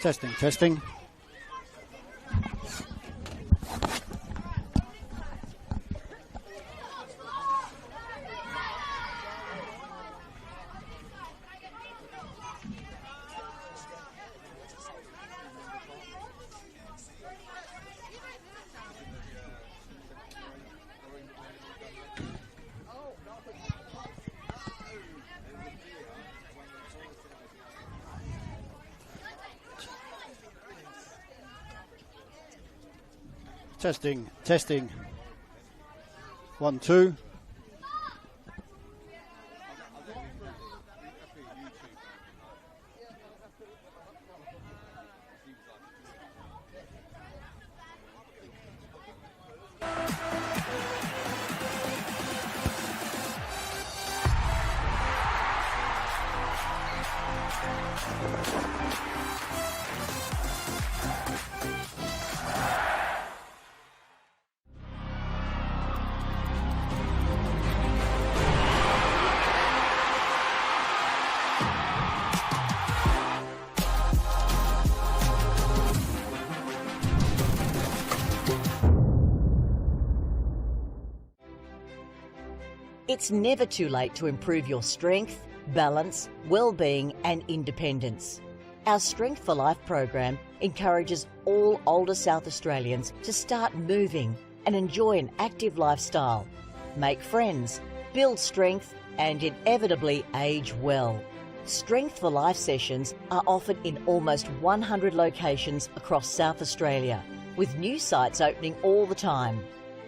Testing, testing. Testing, testing. 1, 2. It's never too late to improve your strength, balance, well-being and independence. Our Strength for Life program encourages all older South Australians to start moving and enjoy an active lifestyle, make friends, build strength and inevitably age well. Strength for Life sessions are offered in almost 100 locations across South Australia, with new sites opening all the time.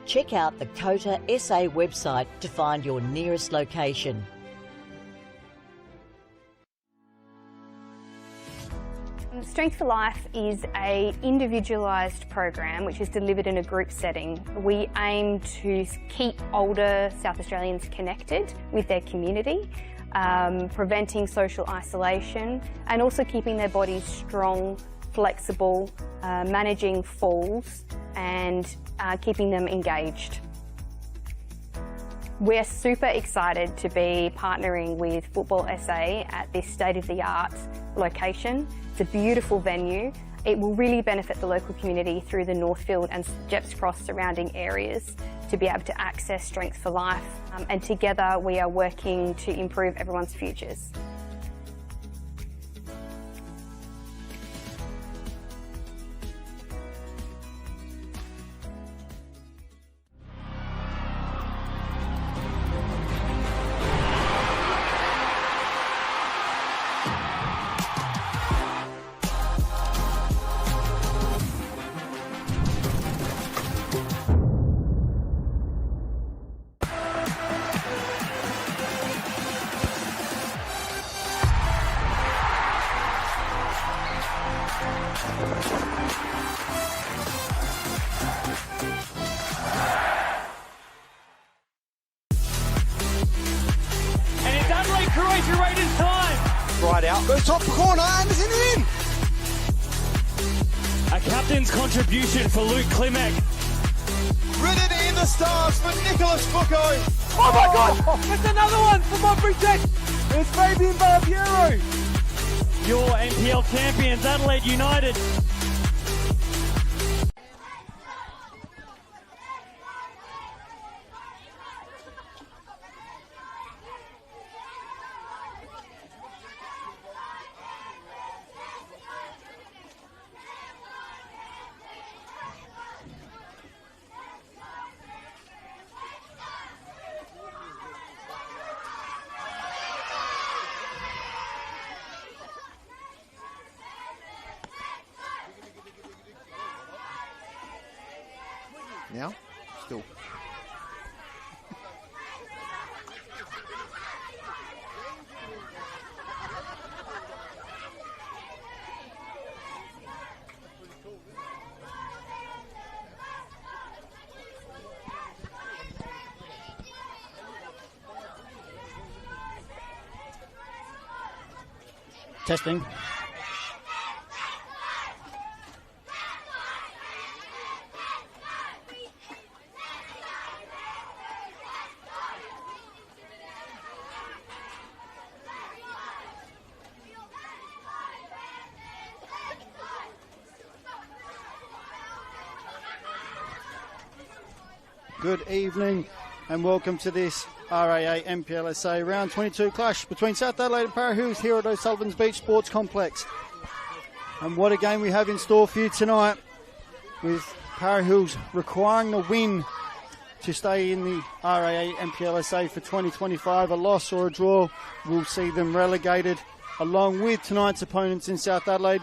Check out the COTA SA website to find your nearest location. Strength for Life is an individualised program which is delivered in a group setting. We aim to keep older South Australians connected with their community, preventing social isolation and also keeping their bodies strong, flexible, managing falls and keeping them engaged. We're super excited to be partnering with Football SA at this state-of-the-art location. It's a beautiful venue. It will really benefit the local community through the Northfield and Jepps Cross surrounding areas to be able to access Strength for Life. And together we are working to improve everyone's futures. Croatia Raiders time. Right out, goes top corner, Anderson in. A captain's contribution for Luke Klimek. Written in the stars for Nicholas Foucault. Oh my God! It's another one for Montbury Tech. It's Fabian Barbiero. Your NPL champions, Adelaide United. Now, still. Testing. Good evening and welcome to this RAA NPLSA Round 22 clash between South Adelaide and Para Hills here at O'Sullivan's Beach Sports Complex. And what a game we have in store for you tonight, with Para Hills requiring the win to stay in the RAA NPLSA for 2025. A loss or a draw will see them relegated, along with tonight's opponents in South Adelaide.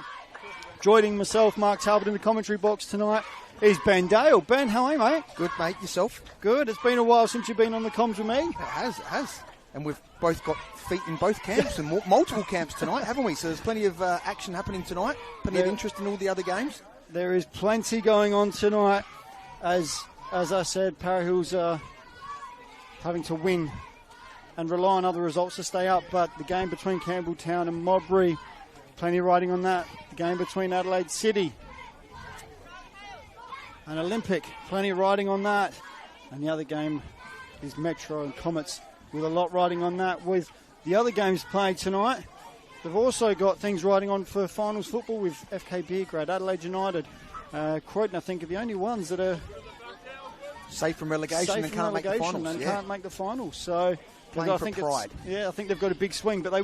Joining myself, Mark Talbot, in the commentary box tonight is Ben Dale. Ben, how are you, mate? Good, mate. Yourself? Good. It's been a while since you've been on the comms with me. It has. And we've both got feet in both camps and multiple camps tonight, haven't we? So there's plenty of action happening tonight, plenty of interest in all the other games. There is plenty going on tonight. As I said, Para Hills are having to win and rely on other results to stay up, but the game between Campbelltown and Modbury, plenty riding on that. The game between Adelaide City and Olympic, plenty riding on that. And the other game is Metro and Comets, with a lot riding on that. With the other games played tonight, they've also got things riding on for finals football with FK Beergrad, Adelaide United, Croydon, I think, are the only ones that are safe from relegation and can't make the finals. Can't make the finals. So playing for pride. I think they've got a big swing, but they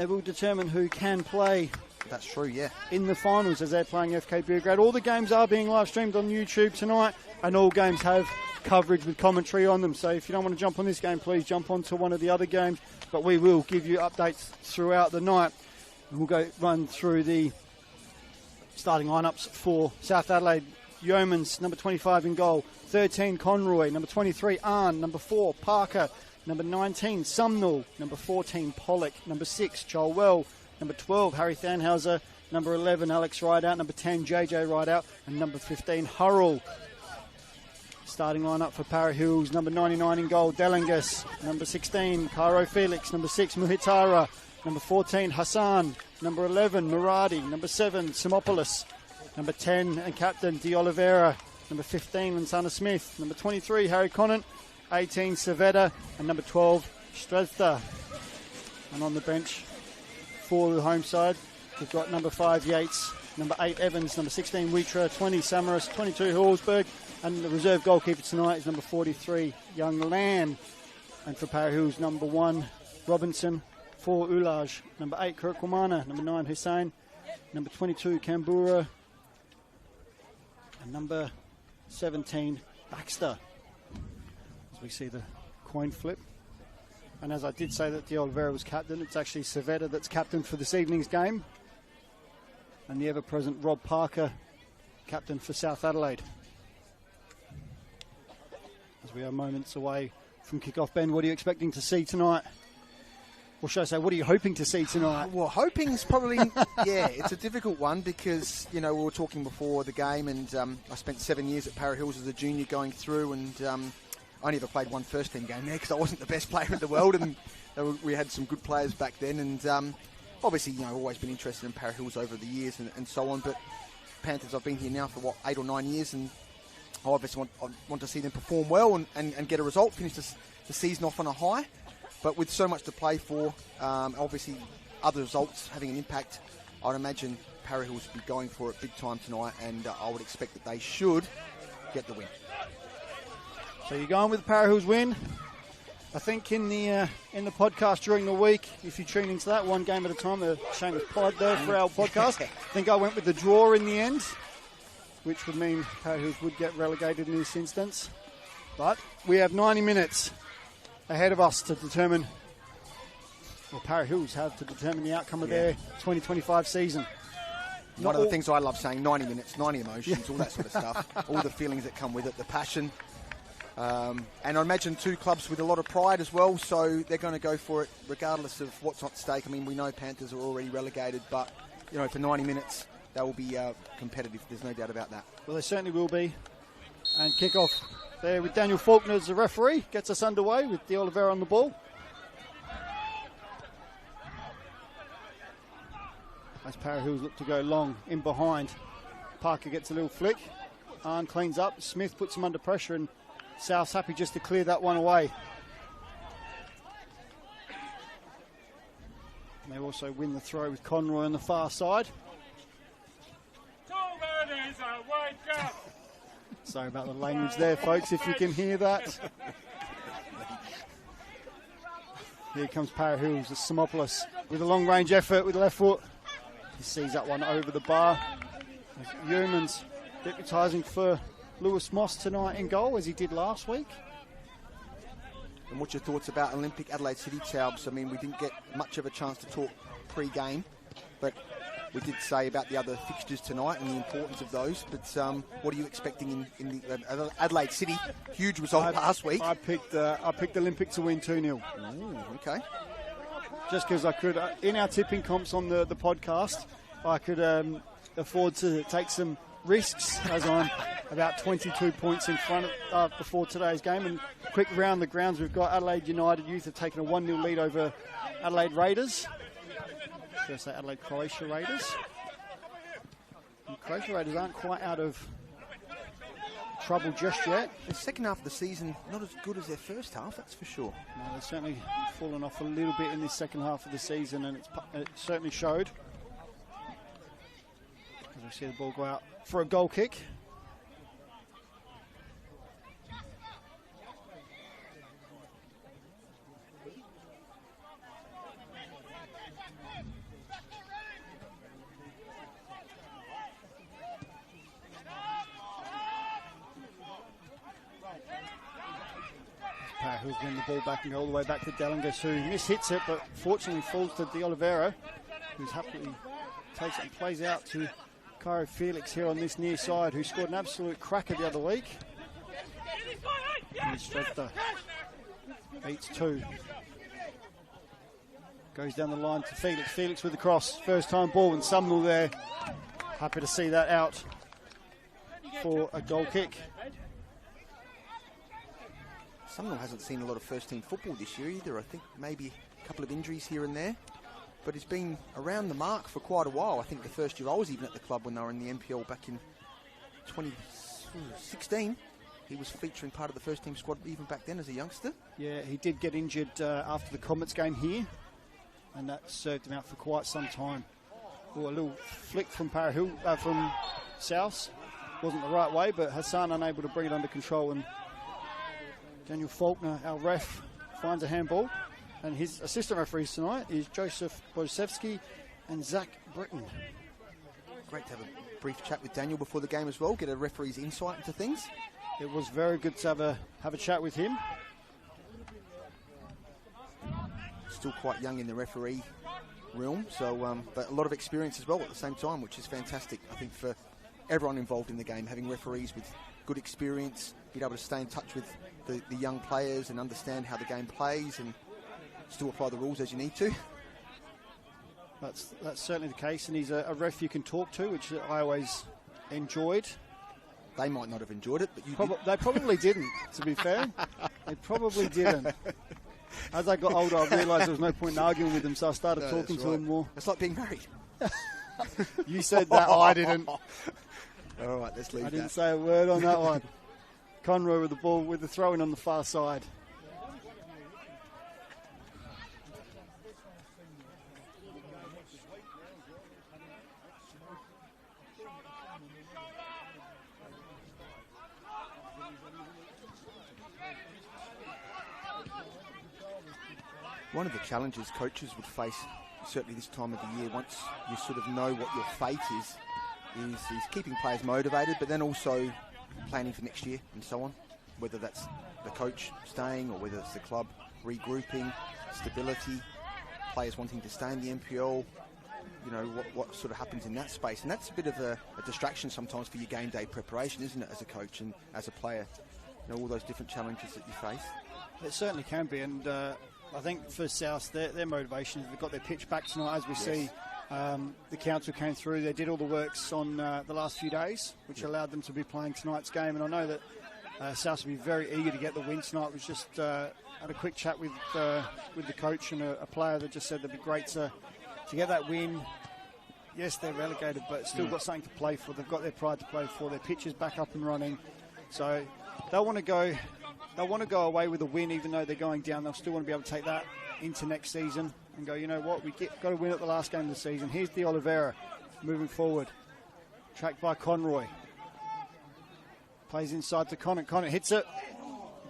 will determine who can play. That's true, yeah. In the finals as they're playing FK Beergrad. All the games are being live streamed on YouTube tonight, and all games have coverage with commentary on them. So if you don't want to jump on this game, please jump onto one of the other games. But we will give you updates throughout the night. And we'll run through the starting lineups for South Adelaide. Yeomans, number 25 in goal. 13, Conroy. Number 23, Arn. Number 4, Parker. Number 19, Sumnall. Number 14, Pollock. Number 6, Cholwell. Number 12, Harry Thanhauser. Number 11, Alex Rideout. Number 10, JJ Rideout. And number 15, Hurrell. Starting lineup for Para Hills. Number 99 in goal, Delangas. Number 16, Cairo Felix. Number 6, Muhitara. Number 14, Hassan. Number 11, Muradi. Number 7, Simopoulos. Number 10 and captain, De Oliveira. Number 15, Lansana Smith. Number 23, Harry Conant. 18, Savetta. And number 12, Strethta. And on the bench for the home side, we've got number 5, Yates. Number 8, Evans. Number 16, Wheatra. 20, Samaras. 22, Hallsberg. And the reserve goalkeeper tonight is number 43, Young Lan. And for Para Hills, number 1, Robinson. 4, Ulaj. Number 8, Kirkwamana. Number 9, Hussein. Number 22, Kambura. And number 17, Baxter. As we see the coin flip. And as I did say that De Oliveira was captain, it's actually Savetta that's captain for this evening's game. And the ever-present Rob Parker, captain for South Adelaide. As we are moments away from kickoff, Ben, what are you expecting to see tonight? Or should I say, what are you hoping to see tonight? Well, hoping's probably, it's a difficult one because, we were talking before the game, and I spent 7 years at Para Hills as a junior going through, and I only ever played one first-team game there because I wasn't the best player in the world, and we had some good players back then, and obviously, I've always been interested in Para Hills over the years and so on, but Panthers, I've been here now for, 8 or 9 years, and I obviously want to see them perform well and get a result, finish the season off on a high. But with so much to play for, obviously other results having an impact, I'd imagine Para Hills will be going for it big time tonight, and I would expect that they should get the win. So you're going with the Para Hills win. I think in the podcast during the week, if you tune into that one game at a time, the shameless pod there for our podcast, I think I went with the draw in the end, which would mean Para Hills would get relegated in this instance. But we have 90 minutes ahead of us to determine, or Para Hills have to determine the outcome of their 2025 season. One of the things I love saying, 90 minutes, 90 emotions, all that sort of stuff, all the feelings that come with it, the passion. And I imagine two clubs with a lot of pride as well, so they're going to go for it regardless of what's at stake. I mean, we know Panthers are already relegated, but, for 90 minutes, they will be competitive. There's no doubt about that. Well, they certainly will be. And kick-off there with Daniel Faulkner as the referee. Gets us underway with De Oliveira on the ball. As Para Hills look to go long in behind. Parker gets a little flick. Arn cleans up. Smith puts him under pressure, and South's happy just to clear that one away. And they also win the throw with Conroy on the far side. Sorry about the language there, folks, if you can hear that. Here comes Para Hills, the Simopoulos, with a long-range effort with the left foot. He sees that one over the bar. Yeomans deputising for Lewis Moss tonight in goal, as he did last week. And what's your thoughts about Olympic Adelaide City, Taubes? I mean, we didn't get much of a chance to talk pre-game, but we did say about the other fixtures tonight and the importance of those. But what are you expecting in the Adelaide City? Huge result last week. I picked Olympic to win 2-0. Okay. Just because I could, in our tipping comps on the podcast, I could afford to take some risks, as I'm about 22 points in front before today's game. And quick round the grounds, we've got Adelaide United Youth have taken a 1-0 lead over Adelaide Raiders. Should I say Adelaide Croatia Raiders? And Croatia Raiders aren't quite out of trouble just yet. The second half of the season, not as good as their first half, that's for sure. No, they've certainly fallen off a little bit in this second half of the season, and it certainly showed. As we see the ball go out for a goal kick. Who's getting the ball back and all the way back to Dellingus, who mishits it, but fortunately falls to De Oliveira, who's happily takes it and plays out to Cairo Felix here on this near side, who scored an absolute cracker the other week. And Strefter beats 2. Goes down the line to Felix. Felix with the cross. First time ball, and Sumnall there. Happy to see that out for a goal kick. Sumnall hasn't seen a lot of first-team football this year either. I think maybe a couple of injuries here and there. But he's been around the mark for quite a while. I think the first year I was even at the club when they were in the NPL back in 2016. He was featuring part of the first-team squad even back then as a youngster. Yeah, he did get injured after the Comets game here, and that served him out for quite some time. Well, a little flick from from South. Wasn't the right way, but Hassan unable to bring it under control, and Daniel Faulkner, our ref, finds a handball. And his assistant referees tonight is Joseph Bojsevsky and Zach Britton. Great to have a brief chat with Daniel before the game as well, get a referee's insight into things. It was very good to have a chat with him. Still quite young in the referee realm, so but a lot of experience as well at the same time, which is fantastic, I think, for everyone involved in the game, having referees with good experience, being able to stay in touch with the young players and understand how the game plays and still apply the rules as you need to. That's certainly the case, and he's a ref you can talk to, which I always enjoyed. They might not have enjoyed it, but you They probably didn't, to be fair. They probably didn't. As I got older, I realised there was no point in arguing with them, so I started talking to them more. It's like being married. You said that, I didn't. All right, let's leave that. I didn't say a word on that one. Conroy with the ball, with the throw-in on the far side. One of the challenges coaches would face, certainly this time of the year, once you sort of know what your fate is keeping players motivated, but then also planning for next year and so on, whether that's the coach staying or whether it's the club regrouping, stability, players wanting to stay in the NPL, you know, what sort of happens in that space. And that's a bit of a distraction sometimes for your game day preparation, isn't it, as a coach and as a player, you know, all those different challenges that you face. It certainly can be, and I think for South, their motivation is they've got their pitch back tonight, as we see. The council came through, they did all the works on the last few days, which allowed them to be playing tonight's game. And I know that South will be very eager to get the win tonight. It was just had a quick chat with the coach and a player that just said it'd be great to get that win. Yes, they're relegated, but still got something to play for. They've got their pride to play for. Their pitch is back up and running, so they'll want to go. They'll want to go away with a win, even though they're going down. They'll still want to be able to take that into next season and go, you know what, got to win at the last game of the season. Here's De Oliveira moving forward, tracked by Conroy. Plays inside to Connacht. Connacht hits it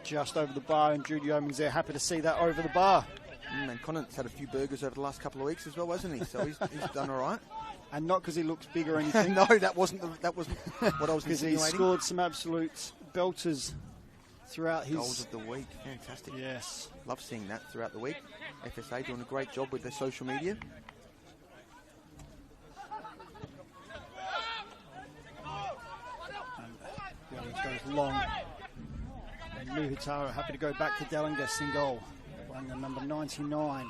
just over the bar, and Jude Yeomans there happy to see that over the bar. And Connacht's had a few burgers over the last couple of weeks as well, hasn't he? So he's done all right. And not because he looks big or anything. No, that wasn't what I was because he insinuating. scored some absolute belters throughout his goals of the week. Fantastic. Yes, love seeing that throughout the week. FSA doing a great job with their social media. Goes long. And Muhitara happy to go back to Dellingus in goal. Playing the number 99.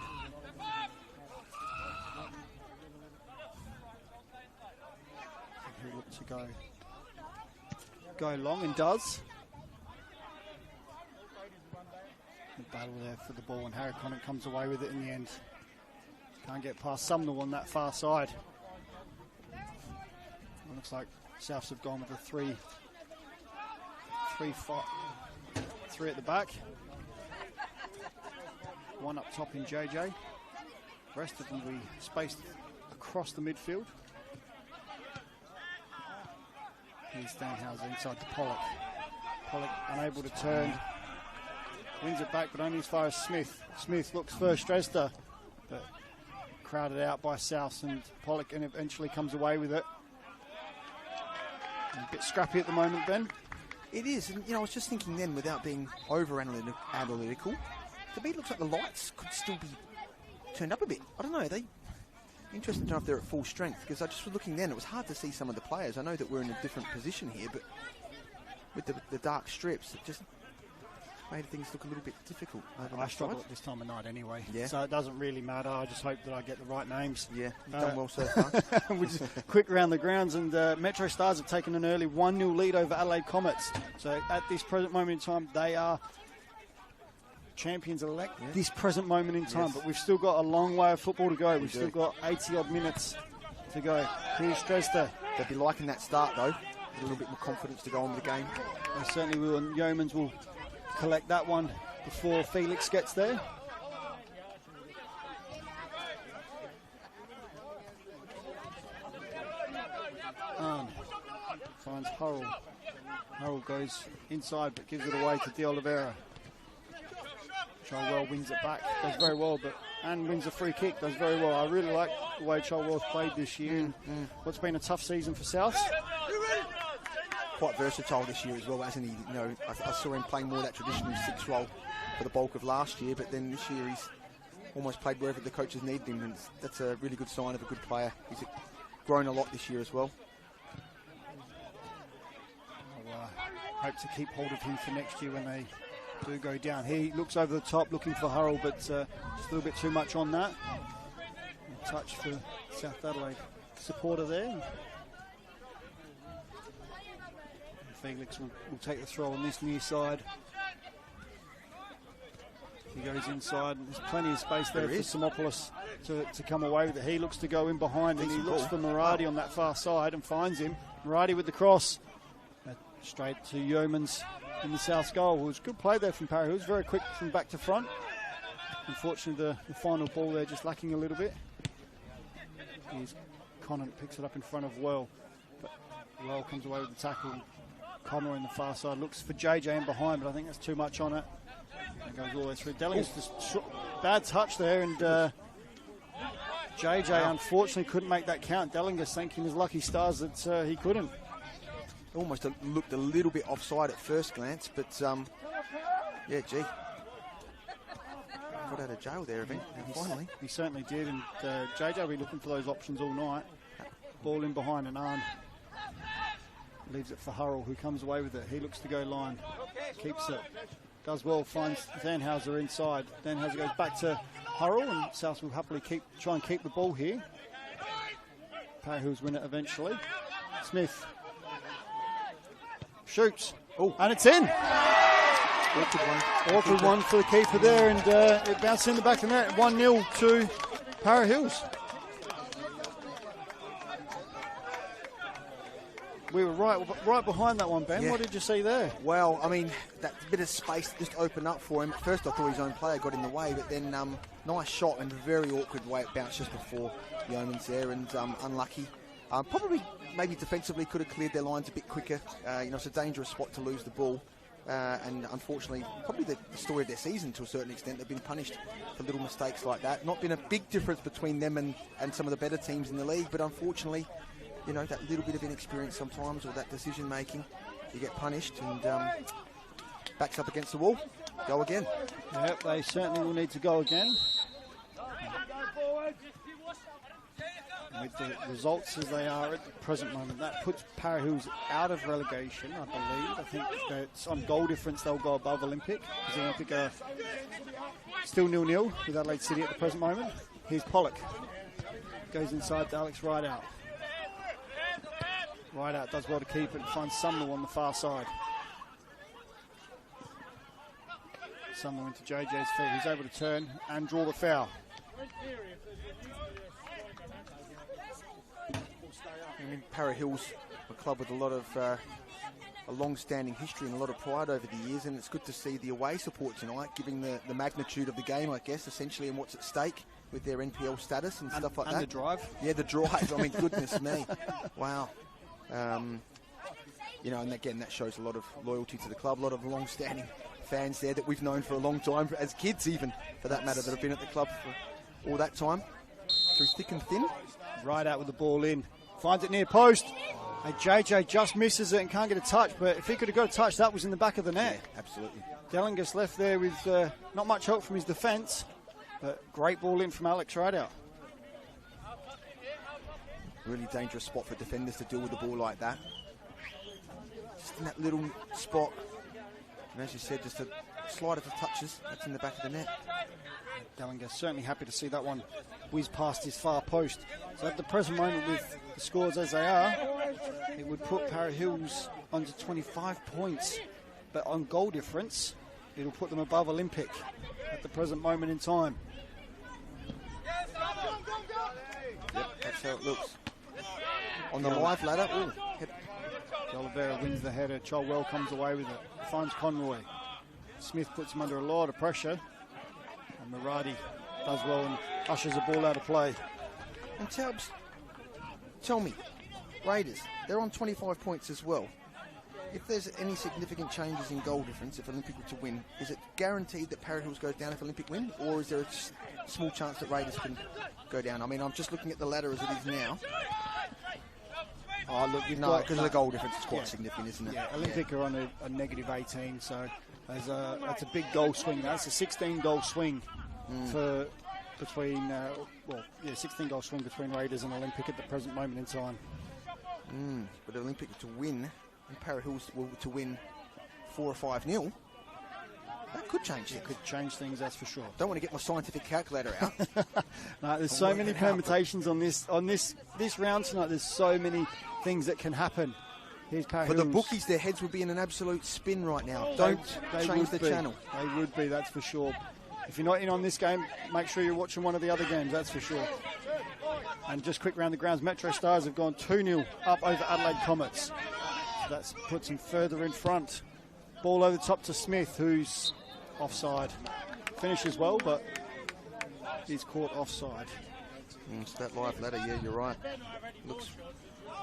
Who looks to go long and does. The battle there for the ball, and Harry Connacht comes away with it in the end. Can't get past Sumner on that far side. It looks like Souths have gone with a 3 at the back. One up top in JJ. The rest of them we spaced across the midfield. Here's Stanhauser inside to Pollock. Pollock unable to turn. Wins it back, but only as far as Smith. Smith looks for Stresta, but crowded out by Souths, and Pollock and eventually comes away with it. A bit scrappy at the moment, Ben. It is, and I was just thinking then, without being over analytical, to me it looks like the lights could still be turned up a bit. I don't know, they interested to know if they're at full strength, because I just was looking then, it was hard to see some of the players. I know that we're in a different position here, but with the dark strips, it just made things look a little bit difficult. I struggle at this time of night anyway, yeah. So it doesn't really matter. I just hope that I get the right names. Yeah, you've done well so far. We're just quick around the grounds, and Metro Stars have taken an early 1-0 lead over Adelaide Comets. So at this present moment in time, they are champions-elect this present moment in time, but we've still got a long way of football to go. We've still got 80-odd minutes to go. Here's Stresta. They'll be liking that start, though. A little bit more confidence to go on with the game. They certainly will, and Yeomans will collect that one before Felix gets there. Finds Hurrell. Hurrell goes inside but gives it away to De Oliveira. Charwell wins it back, does very well, and wins a free kick, does very well. I really like the way Charwell's played this year. What's been a tough season for South. Quite versatile this year as well, hasn't he? I saw him playing more of that traditional 6 role for the bulk of last year, but then this year he's almost played wherever the coaches needed him, and that's a really good sign of a good player. He's grown a lot this year as well. I'll hope to keep hold of him for next year when they do go down. He looks over the top looking for Hurrell, but just a little bit too much on that. A touch for South Adelaide supporter there. And Felix will take the throw on this near side. He goes inside, and there's plenty of space there for Simopoulos to come away with it. He looks to go in behind, and he looks for Muradi on that far side and finds him. Muradi with the cross. Straight to Yeomans in the South goal. It was a good play there from Parry. He was very quick from back to front. Unfortunately, the final ball there just lacking a little bit. Connacht picks it up in front of Well, but Well comes away with the tackle. Connor in the far side looks for JJ in behind, but I think that's too much on it. It goes all the way through. Dellingus just bad touch there, and JJ unfortunately couldn't make that count. Dellingus thanking his lucky stars that he couldn't. Almost looked a little bit offside at first glance, but yeah, gee. Got out of jail there, finally. He certainly did, and JJ will be looking for those options all night. Ball in behind, and Arn leaves it for Hurrell, who comes away with it. He looks to go line, keeps it, does well, finds Danhauser inside. Danhauser goes back to Hurrell, and South will happily try and keep the ball here. Parahills win it eventually. Smith shoots, and it's in. Awkward one for the keeper there, and it bounced in the back of the net. 1-0 to Parahills. We were right behind that one, Ben. Yeah. What did you see there? Well, I mean, that bit of space just opened up for him. At first I thought his own player got in the way, but then nice shot and very awkward way it bounced just before Yeomans there, and unlucky. Probably, maybe defensively could have cleared their lines a bit quicker. It's a dangerous spot to lose the ball. And unfortunately, probably the story of their season to a certain extent. They've been punished for little mistakes like that. Not been a big difference between them and some of the better teams in the league, but unfortunately, that little bit of inexperience sometimes, or that decision making, you get punished, and backs up against the wall. Go again. Yep, they certainly will need to go again. With the results as they are at the present moment, that puts Para Hills out of relegation, I believe. I think that's on goal difference they'll go above Olympic, because Olympic are still 0-0 with Adelaide City at the present moment. Here's Pollock. Goes inside to Alex Rideout. Rideout does well to keep it and finds Sumner on the far side. Sumner into JJ's feet. He's able to turn and draw the foul. Para Hills, a club with a lot of a long-standing history and a lot of pride over the years, and it's good to see the away support tonight, giving the magnitude of the game, I guess, essentially, and what's at stake with their NPL status and stuff like that. And the drive. Yeah, the drive. I mean, goodness me. Wow. And again, that shows a lot of loyalty to the club, a lot of long-standing fans there that we've known for a long time, as kids even, for that matter, that have been at the club for all that time, through thick and thin. Right out with the ball in. Finds it near post. And JJ just misses it and can't get a touch, but if he could have got a touch, that was in the back of the net. Yeah, absolutely. Dellingus left there with not much help from his defence, but great ball in from Alex Rideout. Really dangerous spot for defenders to deal with the ball like that. Just in that little spot. And as you said, just a slider to touches. That's in the back of the net. Dellingus certainly happy to see that one whiz past his far post. So at the present moment, with the scores as they are, it would put Para Hills onto 25 points. But on goal difference, it'll put them above Olympic at the present moment in time. Yep, that's how it looks. On the live ladder, Oliveira wins the header. Cholwell comes away with it. Finds Conroy. Smith puts him under a lot of pressure. And Maradi does well and ushers the ball out of play. And Tubbs, tell me, Raiders, they're on 25 points as well. If there's any significant changes in goal difference, if Olympic were to win, is it guaranteed that Para Hills goes down if Olympic win? Or is there a small chance that Raiders can go down? I mean, I'm just looking at the ladder as it is now. Oh, look, because of the goal difference, it's quite significant, isn't it? Yeah, Olympic are on a negative 18, so that's a big goal swing. That's a 16-goal swing for between 16-goal swing between Raiders and Olympic at the present moment in time. But Olympic to win, and Para Hills to win 4 or 5-0. That could change things. It could change things, that's for sure. Don't want to get my scientific calculator out. No, there's so many permutations on this round tonight. There's so many things that can happen. Here's Para For Hills. the bookies, their heads would be in an absolute spin right now. Don't change the channel. They would be, that's for sure. If you're not in on this game, make sure you're watching one of the other games, that's for sure. And just quick round the grounds, Metro Stars have gone 2-0 up over Adelaide Comets. So that puts them further in front. Ball over the top to Smith, who's offside. Finishes well, but he's caught offside. So that live ladder, yeah, you're right. Looks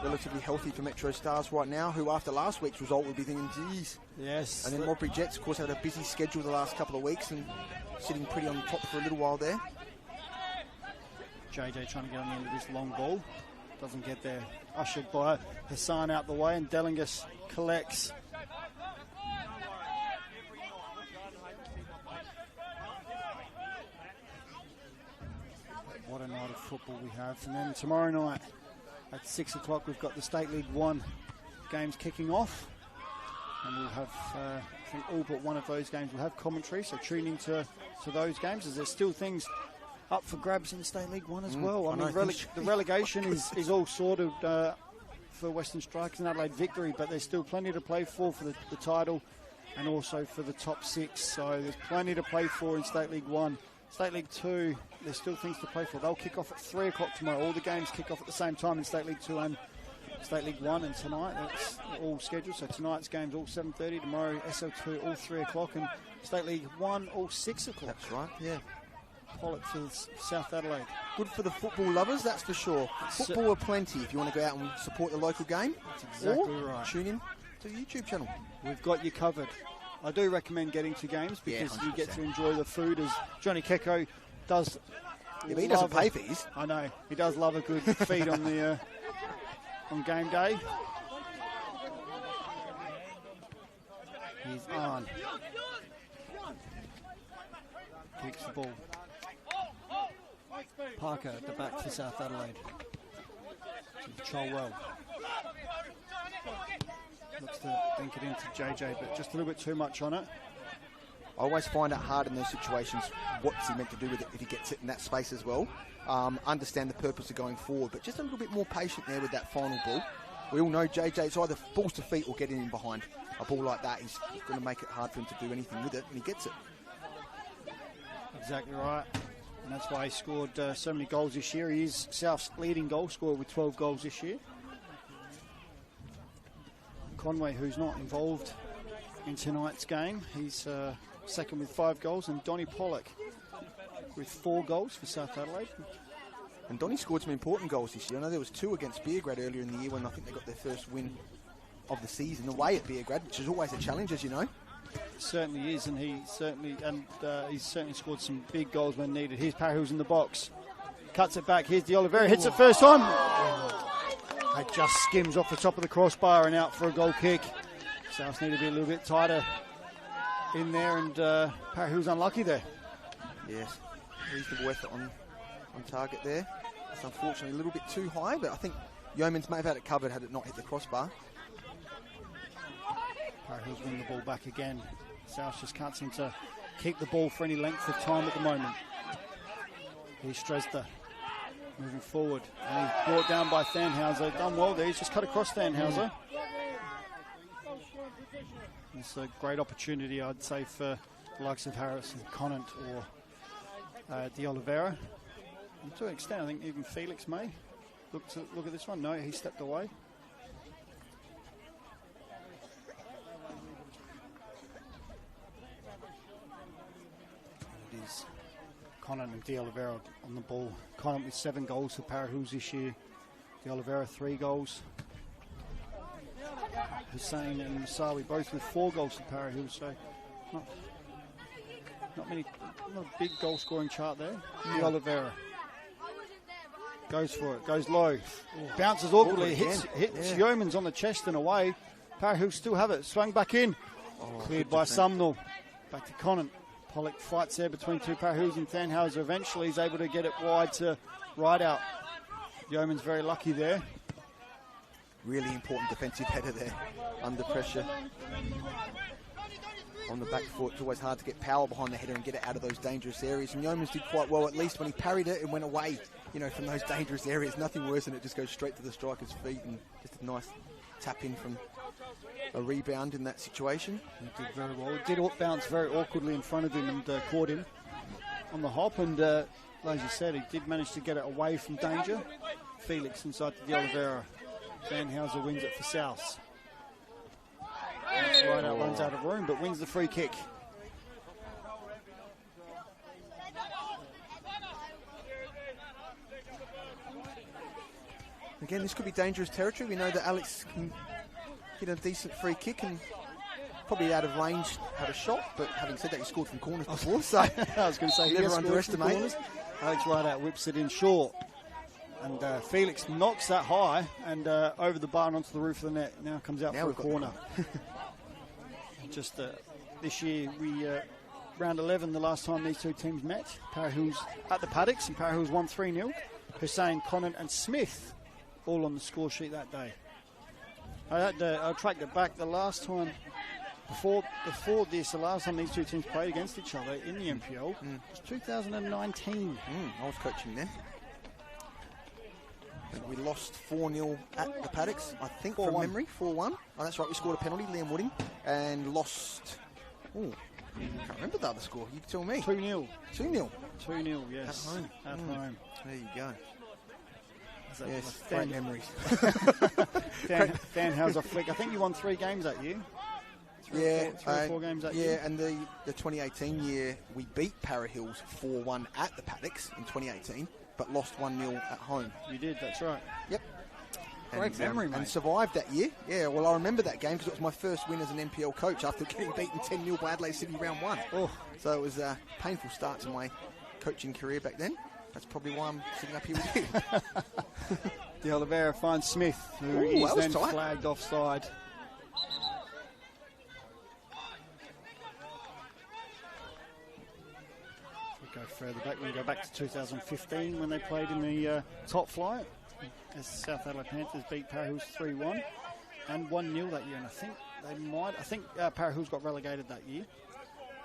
relatively healthy for Metro Stars right now, who after last week's result would be thinking, geez. Yes. And then Modbury Jets, of course, had a busy schedule the last couple of weeks and sitting pretty on top for a little while there. JJ trying to get on the end of this long ball. Doesn't get there. Ushered by Hassan out the way, and Dellingus collects. What a night of football we have. And then tomorrow night at 6 o'clock we've got the State League 1 games kicking off. And we'll have, I think all but one of those games will have commentary, so tune into those games, as there's still things up for grabs in State League 1 as well. I mean, the relegation is all sorted for Western Strikers and Adelaide Victory, but there's still plenty to play for the title and also for the top 6. So there's plenty to play for in State League 1. State League 2, there's still things to play for. They'll kick off at 3 o'clock tomorrow. All the games kick off at the same time in State League 2 and State League 1, and tonight that's all scheduled. So tonight's games all 7:30, tomorrow SL2 all 3 o'clock, and State League 1 all 6 o'clock. That's right, yeah. Pollock for South Adelaide. Good for the football lovers, that's for sure. Football aplenty if you want to go out and support the local game. That's exactly or right. Tune in to the YouTube channel. We've got you covered. I do recommend getting to games because you get to enjoy the food, as Johnny Kecko does. Yeah, but he doesn't pay for his. I know. He does love a good feed on the on game day. He's on. Kicks the ball. Parker at the back for South Adelaide. Control well. Looks to dink it into JJ, but just a little bit too much on it. I always find it hard in those situations. What's he meant to do with it if he gets it in that space as well? Understand the purpose of going forward, but just a little bit more patient there with that final ball. We all know JJ's either balls to feet or getting in behind. A ball like that is going to make it hard for him to do anything with it, and he gets it. Exactly right. And that's why he scored so many goals this year. He is South's leading goal scorer with 12 goals this year. Conway, who's not involved in tonight's game, he's second with 5 goals, and Donnie Pollock with 4 goals for South Adelaide. And Donnie scored some important goals this year. I know there was 2 against Beergrad earlier in the year when I think they got their first win of the season away at Beergrad, which is always a challenge, as you know. It certainly is, and he's certainly scored some big goals when needed. Here's Parahills in the box, cuts it back. Here's De Oliveira, hits it first time. It just skims off the top of the crossbar and out for a goal kick. South need to be a little bit tighter in there, and Parahills unlucky there. Yes, reasonable effort on target there. It's unfortunately a little bit too high, but I think Yeomans may have had it covered had it not hit the crossbar. Parahills win the ball back again. South just can't seem to keep the ball for any length of time at the moment. Here's Stresda moving forward, and he's brought down by Thanhauser. Done well there, he's just cut across Thanhauser. It's a great opportunity, I'd say, for the likes of Harris and Conant or De Oliveira. And to an extent, I think even Felix may look at this one. No, he stepped away. It is Conant and De Oliveira on the ball. Conant with 7 goals for Parahills this year. De Oliveira 3 goals. Hussein and Musawi both with 4 goals for Parahills, so not a big goal scoring chart there. De Oliveira goes for it, goes low, bounces awkwardly, hits Yeomans on the chest and away. Parahills still have it, swung back in, cleared by Sumnall. Back to Conant. Pollock fights there between 2 Parahills and Thanhauser. Eventually he's able to get it wide to Rideout. Yeomans very lucky there. Really important defensive header there, under pressure. On the back foot, it's always hard to get power behind the header and get it out of those dangerous areas. And Yeomans did quite well, at least when he parried it and went away, from those dangerous areas. Nothing worse than it just goes straight to the striker's feet, and just a nice tap in from a rebound in that situation. He did very well. It did bounce very awkwardly in front of him and caught him on the hop. And as you said, he did manage to get it away from danger. Felix inside to De Oliveira. Thanhauser wins it for Souths. Rideout runs out of room, but wins the free kick. Again, this could be dangerous territory. We know that Alex can get a decent free kick and probably out of range had a shot, but having said that, he scored from corners before, so I was going to say, never underestimate. Alex Rideout whips it in short. And Felix knocks that high and over the bar and onto the roof of the net. Now comes out for a corner. Just this year, round 11, the last time these 2 teams met, Parahills at the Paddocks, and Parahills won 3-0. Hussein, Conant and Smith all on the score sheet that day. I tracked it back. The last time, before this, the last time these 2 teams played against each other in the NPL was 2019. I was coaching then. We lost 4-0 at the Paddocks, I think, from memory, 4-1. Oh, that's right, we scored a penalty, Liam Wooding, and lost... Oh, I can't remember the other score. You tell me. 2-0. 2-0? 2-0, yes. At home. At home. There you go. Yes, great memories. Thanhauser flick. I think you won 3 games that year. three or four games that year. Yeah, and the 2018 year, we beat Para Hills 4-1 at the Paddocks in 2018, but lost 1-0 at home. You did, that's right. Yep. Great memory, mate. And survived that year. Yeah, well, I remember that game because it was my first win as an NPL coach after getting beaten 10-0 by Adelaide City round 1. Oh. So it was a painful start to my coaching career back then. That's probably why I'm sitting up here with you. De Oliveira finds Smith, who is then flagged offside. If we go further back, we go back to 2015 when they played in the top flight. As South Adelaide Panthers beat Para Hills 3-1 and 1-0 that year, and I think Para Hills got relegated that year.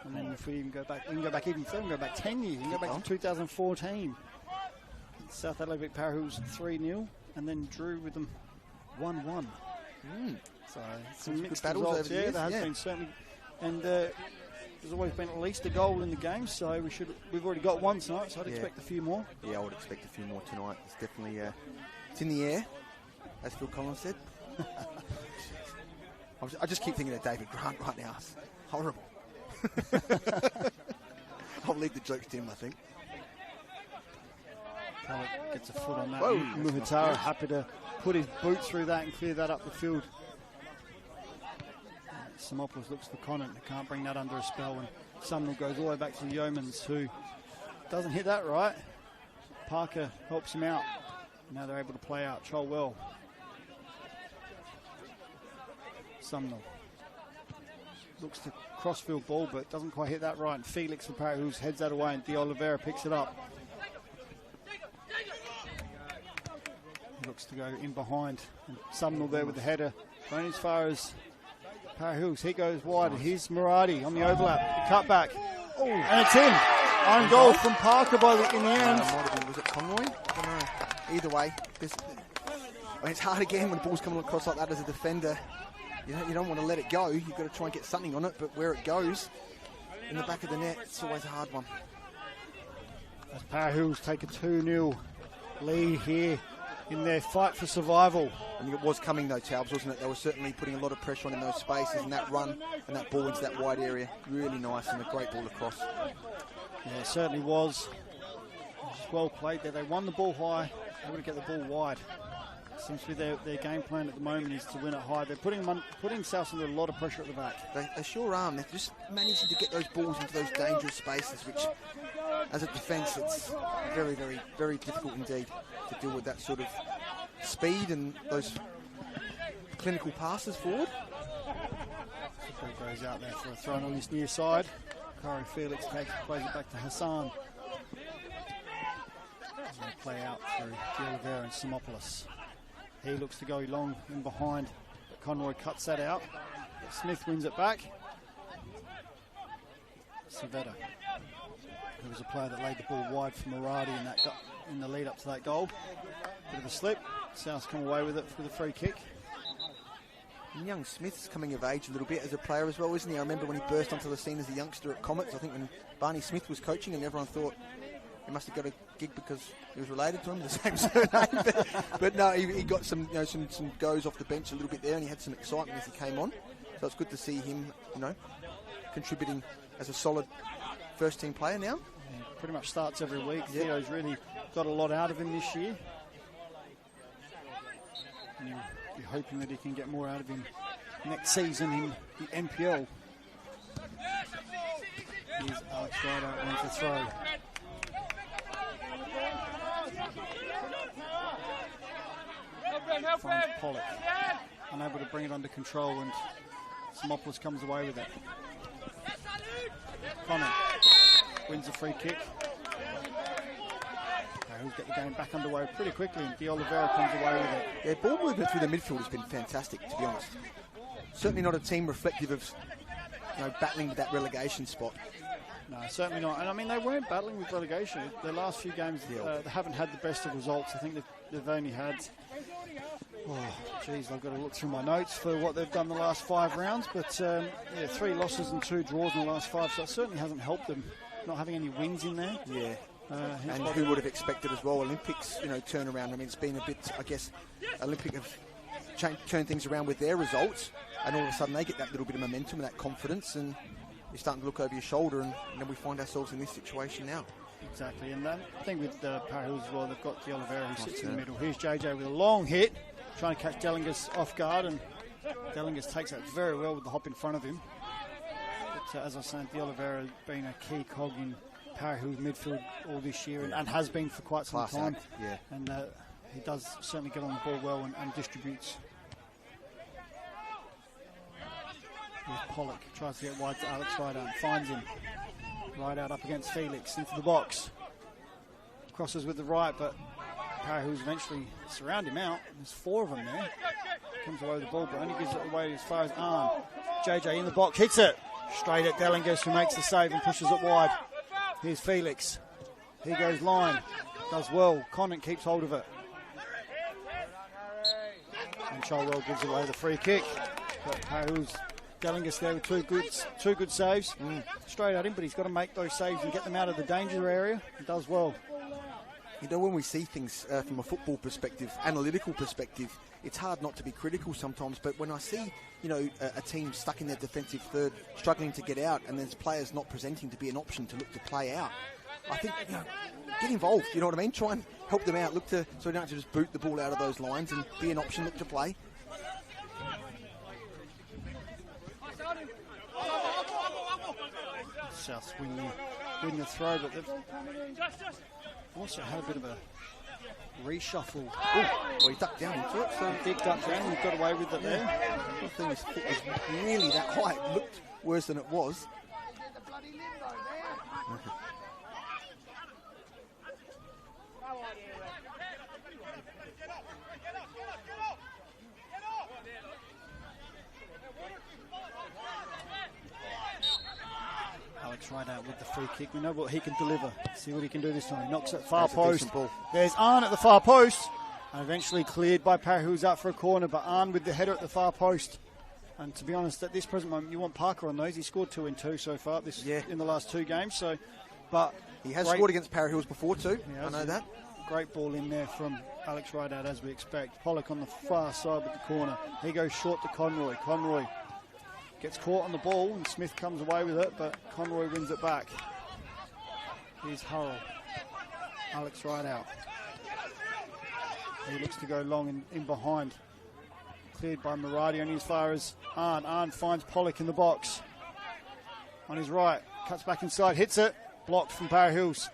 And then if we even go back, we can go back even further, we can go back 10 years, we can go back to 2014. South Adelaide beat Para Hills 3-0 and then drew with them 1-1. So some mixed battles results. over the years. There has been certainly, and there's always been at least a goal in the game. So we've already got one tonight. So I'd expect a few more. Yeah, I would expect a few more tonight. It's definitely it's in the air, as Phil Collins said. I just keep thinking of David Grant right now. It's horrible. I'll leave the jokes to him, I think. Pollock gets a foot on that. Whoa, Muhatara happy to put his boot through that and clear that up the field. Simopoulos looks for Conant, who can't bring that under a spell, and Sumnall goes all the way back to the Yeomans, who doesn't hit that right. Parker helps him out. Now they're able to play out Cholwell. Sumnall looks to crossfield ball, but doesn't quite hit that right. And Felix for Para Hills heads that away, and De Oliveira picks it up. He looks to go in behind. And Sumnall there with the header. Going as far as Para Hills. He goes wide, and here's Murati on the overlap. The cut back. Oh, and it's in. Own goal from Parker in the end. Was it Conroy? I don't know. Either way, it's hard again when the ball's coming across like that as a defender. You don't want to let it go. You've got to try and get something on it, but where it goes in the back of the net, it's always a hard one. As Para Hills take a 2-0 lead here in their fight for survival. I think it was coming though, Taubes, wasn't it? They were certainly putting a lot of pressure on in those spaces, and that run and that ball into that wide area, really nice, and a great ball across. Yeah, it certainly was. Just well played there. They won the ball high, able to get the ball wide. Seems to be their game plan at the moment is to win it high. They're putting themselves under a lot of pressure at the back. They sure are. They're just managing to get those balls into those dangerous spaces, which, as a defence, it's very, very, very difficult indeed to deal with that sort of speed and those clinical passes forward. The ball goes out there for a throw on this near side. Corey Felix plays it back to Hassan. As they play out through De Oliveira and Simopoulos. He looks to go long in behind, but Conroy cuts that out. Smith wins it back. Savetta, who was a player that laid the ball wide for Murati in the lead up to that goal. Bit of a slip. South come away with it for the free kick. And young Smith's coming of age a little bit as a player as well, isn't he? I remember when he burst onto the scene as a youngster at Comets, I think when Barney Smith was coaching, and everyone thought he must have got a gig because he was related to him, the same surname. but no, he got some goes off the bench a little bit there, and he had some excitement as he came on. So it's good to see him, contributing as a solid first-team player now. Yeah, pretty much starts every week. Yep. Theo's really got a lot out of him this year. And you're hoping that he can get more out of him next season in the NPL. Here's Alex Ryder wins the throw. Finds Pollock, unable to bring it under control, and Simopoulos comes away with it. Conant wins the free kick. Who's get the game back underway pretty quickly, and De Oliveira comes away with it. Yeah, ball movement through the midfield has been fantastic, to be honest. Certainly not a team reflective of battling with that relegation spot. No, certainly not. And I mean, they weren't battling with relegation. Their last few games, they haven't had the best of results. I think they've only had, I've got to look through my notes for what they've done the last 5 rounds. But 3 losses and 2 draws in the last 5, so it certainly hasn't helped them not having any wins in there. Yeah. And who would have expected as well? Olympics, turnaround. I mean, it's been a bit, I guess, Olympic have turned things around with their results. and all of a sudden they get that little bit of momentum and that confidence, and you're starting to look over your shoulder, and then we find ourselves in this situation now. Exactly, and that thing with Para Hills as well, they've got De Oliveira who sits in the middle. Here's JJ with a long hit, trying to catch Dellingus off guard, and Dellingus takes that very well with the hop in front of him. But as I was saying, De Oliveira has been a key cog in Para Hills midfield all this year, and has been for quite some time. Yeah. And he does certainly get on the ball well and distributes. Here's Pollock, tries to get wide to Alex Rideout, finds him. Rideout up against Felix, into the box. Crosses with the right, but Para Hills eventually surround him out. There's 4 of them there. Comes away with the ball, but only gives it away as far as Arn. JJ in the box, hits it. Straight at Dellingus, who makes the save and pushes it wide. Here's Felix. Here goes line. Does well. Conant keeps hold of it. And Cholwell gives away the free kick. But Para Hills, Dellingus there with two good saves. Straight at him, but he's got to make those saves and get them out of the danger area. He does well. You know, when we see things from a football perspective, analytical perspective, it's hard not to be critical sometimes. But when I see, you know, a team stuck in their defensive third, struggling to get out, and there's players not presenting to be an option to look to play out, I think, you know, get involved. You know what I mean? Try and help them out. Look to, so you don't have to just boot the ball out of those lines and be an option. Look to play. Souths win the throw, but they've also had a bit of a reshuffle. Well, he ducked down into it, so he did duck down, he got away with it there. I don't think his foot was really that high. It looked worse than it was. Alex Rideout with the free kick. We know what he can deliver. See what he can do this time. He knocks it far post. There's Arn at the far post. And eventually cleared by Para Hills out for a corner, but Arn with the header at the far post. And to be honest, at this present moment, you want Parker on those. He scored 2 in 2 so far in the last 2 games. So, but he has scored against Para Hills before too. I know that. Great ball in there from Alex Rideout, as we expect. Pollock on the far side with the corner. He goes short to Conroy. Conroy gets caught on the ball, and Smith comes away with it, but Conroy wins it back. Here's Hurrell. Alex Rideout. He looks to go long in behind. Cleared by Muradi only as far as Arn. Arn finds Pollock in the box. On his right, cuts back inside, hits it. Blocked from Para Hills.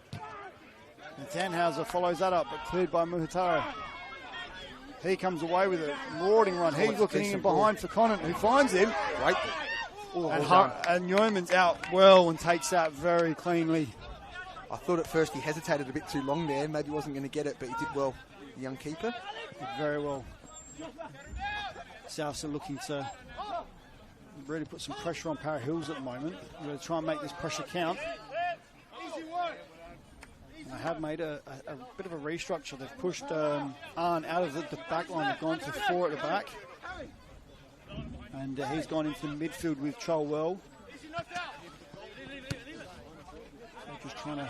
And Tannhauser follows that up, but cleared by Muhatara. He comes away with a marauding run. He's looking in behind for Conant, who finds him. Right. And Yeoman's out well and takes that very cleanly. I thought at first he hesitated a bit too long there. Maybe he wasn't going to get it, but he did well, the young keeper. Did very well. Souths are looking to really put some pressure on Para Hills at the moment. We're going to try and make this pressure count. They have made a bit of a restructure. They've pushed Arn out of the back line. They've gone to 4 at the back. And he's gone into the midfield with Cholwell. So just trying to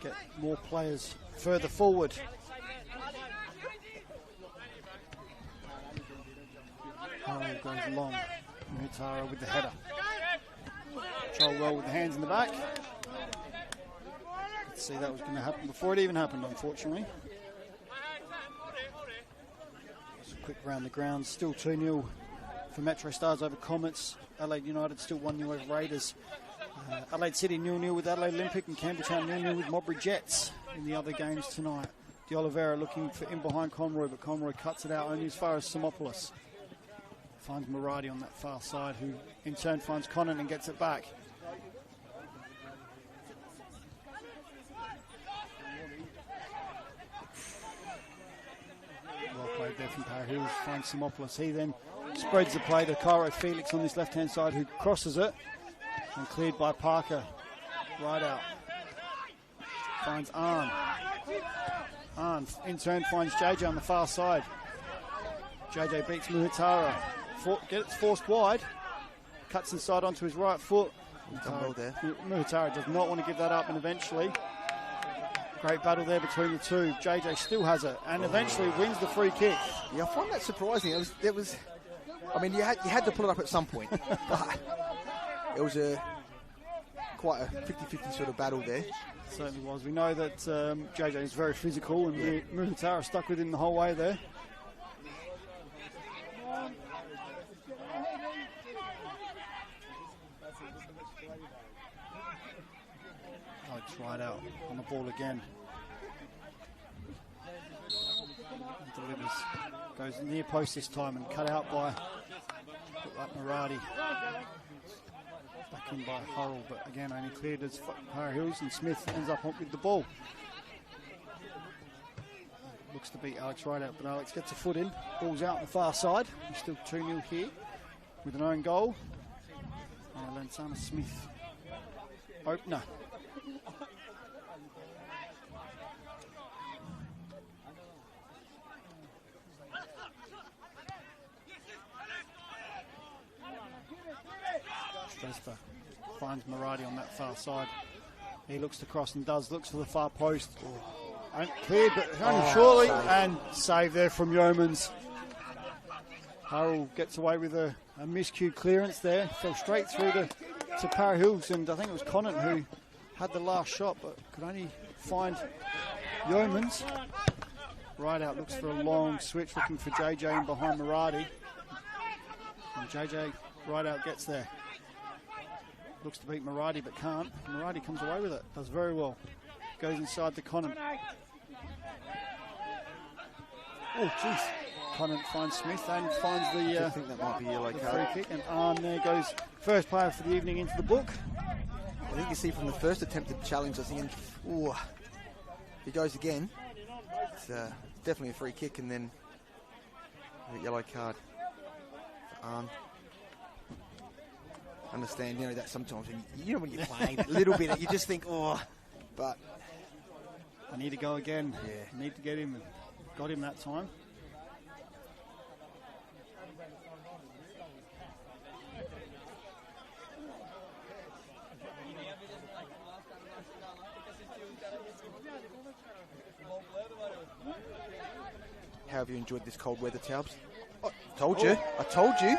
get more players further forward. Harrow goes long. Muhatara with the header. Cholwell with the hands in the back. Let's see, that was going to happen before it even happened, unfortunately. Just a quick round the ground. Still 2-0 for Metro Stars over Comets. Adelaide United still 1-0 over Raiders. Adelaide City 0-0 with Adelaide Olympic, and Campbelltown 0-0 with Modbury Jets in the other games tonight. De Oliveira looking for in behind Conroy, but Conroy cuts it out only as far as Simopoulos. Finds Muradi on that far side, who in turn finds Conant and gets it back. Well played there from Para Hills, finds Simopoulos. He then spreads the play to Cairo Felix on this left-hand side, who crosses it, and cleared by Parker. Rideout. Finds Arn. Arn in turn finds JJ on the far side. JJ beats Muhatara. Gets forced wide. Cuts inside onto his right foot. Muhatara does not want to give that up, and eventually, great battle there between the two. JJ still has it, and eventually wins the free kick. Yeah, I find that surprising. There was I mean, you had to pull it up at some point. But it was quite a 50-50 sort of battle there. Certainly was. We know that JJ is very physical, and Muhitara stuck with him the whole way there. Alex right out on the ball again. Delivers, goes near post this time and cut out by Maradi. Back in by Hurrell, but again only cleared as Para Hills, and Smith ends up with the ball. Looks to beat Alex right out, but Alex gets a foot in. Ball's out on the far side. He's still 2-0 here with an own goal. And Lansana Smith, opener. Stresper finds Maradi on that far side. He looks to cross and looks for the far post. And cleared, but only surely. Save. And save there from Yeomans. Hurrell gets away with a miscued clearance there. Fell straight through to Para Hills, and I think it was Conant who had the last shot, but could only find Yeomans. Right out, looks for a long switch, looking for JJ in behind Maradi. And JJ right out gets there. Looks to beat Maradi, but can't. Maradi comes away with it. Does very well. Goes inside to Conant. Oh, jeez. Conant finds Smith and finds the I think that might be yellow card. Free kick. And Arn there goes first player for the evening into the book. I think you see from the first attempted challenge, I was thinking, ooh, if he goes again, it's definitely a free kick, and then a yellow card for Arn. Understand, that sometimes when you're playing a little bit, you just think, oh, but I need to go again. Yeah, I need to get him. Got him that time. How have you enjoyed this cold weather, Taubes? Oh, told you. I told you.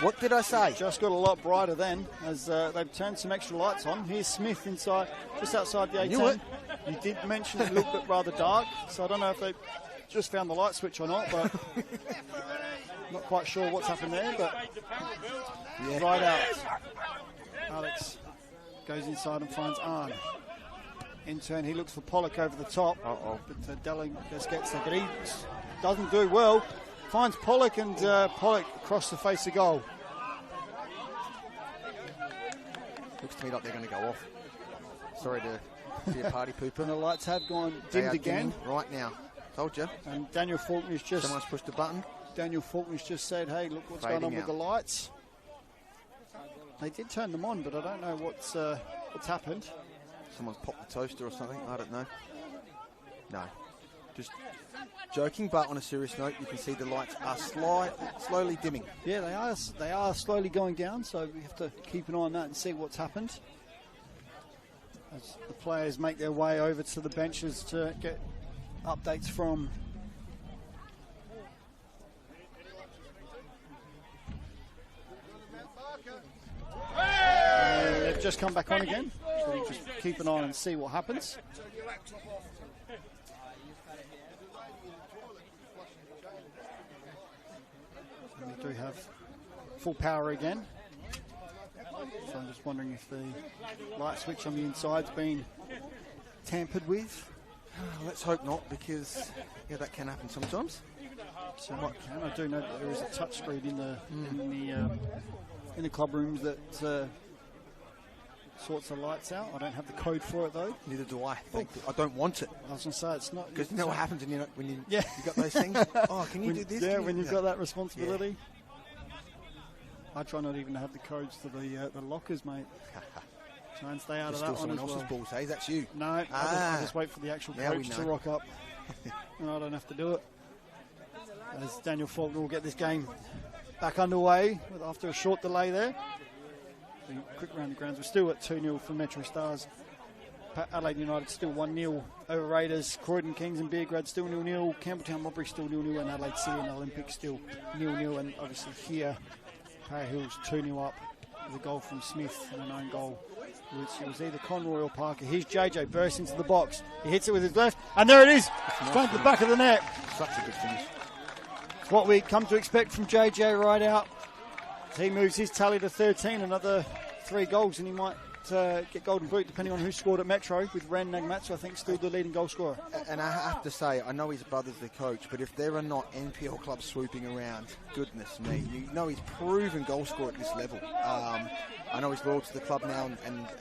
What did I say? Just got a lot brighter then as they've turned some extra lights on. Here's Smith inside, just outside the 18. You did mention it looked rather dark, so I don't know if they just found the light switch or not, but not quite sure what's happened there, but right out. Alex goes inside and finds Arn. In turn, he looks for Pollock over the top, but Delling just gets there, but he doesn't do well. Finds Pollock, and Pollock across the face of goal. Looks to me like they're going to go off. Sorry to be a party pooper. And the lights have gone dimmed again. Right now. Told you. And Daniel Faulkner's just... Someone's pushed a button. Daniel Faulkner's just said, hey, look what's going on with the lights. They did turn them on, but I don't know what's happened. Someone's popped the toaster or something. I don't know. No. Just joking, but on a serious note, you can see the lights are slowly dimming. Yeah, they are slowly going down, so we have to keep an eye on that and see what's happened. As the players make their way over to the benches to get updates from. And they've just come back on again, so we just keep an eye and see what happens. We do have full power again. So I'm just wondering if the light switch on the inside's been tampered with. Let's hope not, because that can happen sometimes. So I do know that there is a touch screen in the club rooms that sorts the lights out. I don't have the code for it though. Neither do I. I don't want it. I was going to say it's not. Because you know what happens when you got those things? Oh, can you do this? Yeah, when you've got that responsibility. I try not even to have the codes to the lockers, mate. Try and stay out of that one as well. Else's balls, hey? That's you. No, I just wait for the actual coach to rock up. And I don't have to do it. As Daniel Faulkner will get this game back underway after a short delay there. Quick round the grounds. We're still at 2-0 for Metro Stars. Adelaide United still 1-0 over Raiders. Croydon Kings and Beergrad still 0-0. Campbelltown Robbery still 0-0, and Adelaide City and Olympic still 0-0. And obviously here, Para Hills 2-0 up with a goal from Smith and an own goal, which was either Conroy or Parker. Here's JJ, bursts into the box. He hits it with his left, and there it is. It's going to the back of the net. Such a good finish. It's what we come to expect from JJ right out. He moves his tally to 13, another 3 goals, and he might get golden boot depending on who scored at Metro, with Ren Nagmatsu I think still the leading goal scorer. And I have to say, I know his brother's the coach, but if there are not NPL clubs swooping around, goodness me, you know he's proven goal scorer at this level. I know he's loyal to the club now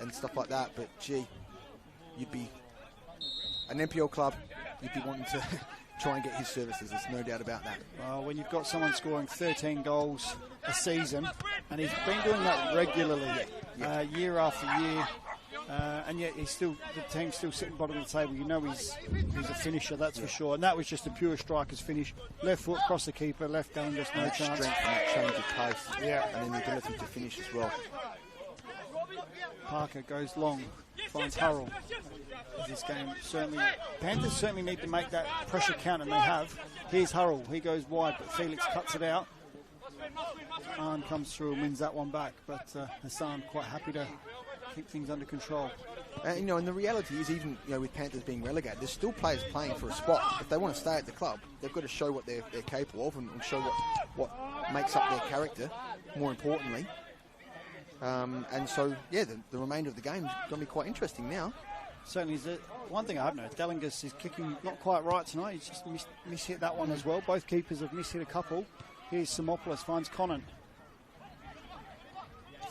and stuff like that, but gee, you'd be an NPL club, you'd be wanting to try and get his services, there's no doubt about that. Well, when you've got someone scoring 13 goals a season, and he's been doing that regularly, year after year, and yet he's still, the team's still sitting bottom of the table. You know he's a finisher, that's for sure. And that was just a pure striker's finish. Left foot across the keeper, left down, just no chance. Strength and that change of pace, and then the ability to finish as well. Parker goes long, finds Hurrell. This game certainly, Panthers certainly need to make that pressure count, and they have. Here's Hurrell, he goes wide, but Felix cuts it out. Hassan comes through and wins that one back, but Hassan quite happy to keep things under control. You know, and the reality is, even with Panthers being relegated, there's still players playing for a spot. If they want to stay at the club, they've got to show what they're capable of and show what makes up their character, more importantly. And so, yeah, the remainder of the game is going to be quite interesting now. Certainly is. One thing I have noticed, Dellingus is kicking not quite right tonight. He's just mishit that one as well. Both keepers have mishit a couple. Here's Simopoulos, finds Conant.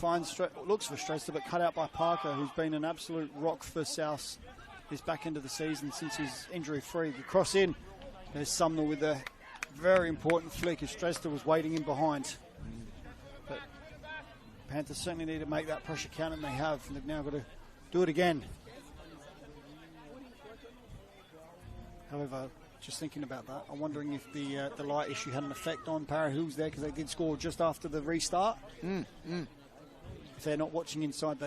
Looks for Strester, but cut out by Parker, who's been an absolute rock for South this back end of the season since he's injury-free. The cross in. There's Sumner with a very important flick as Strester was waiting in behind. But Panthers certainly need to make that pressure count, and they have. And they've now got to do it again. However, just thinking about that, I'm wondering if the light issue had an effect on Para Hills there, because they did score just after the restart. If they're not watching inside,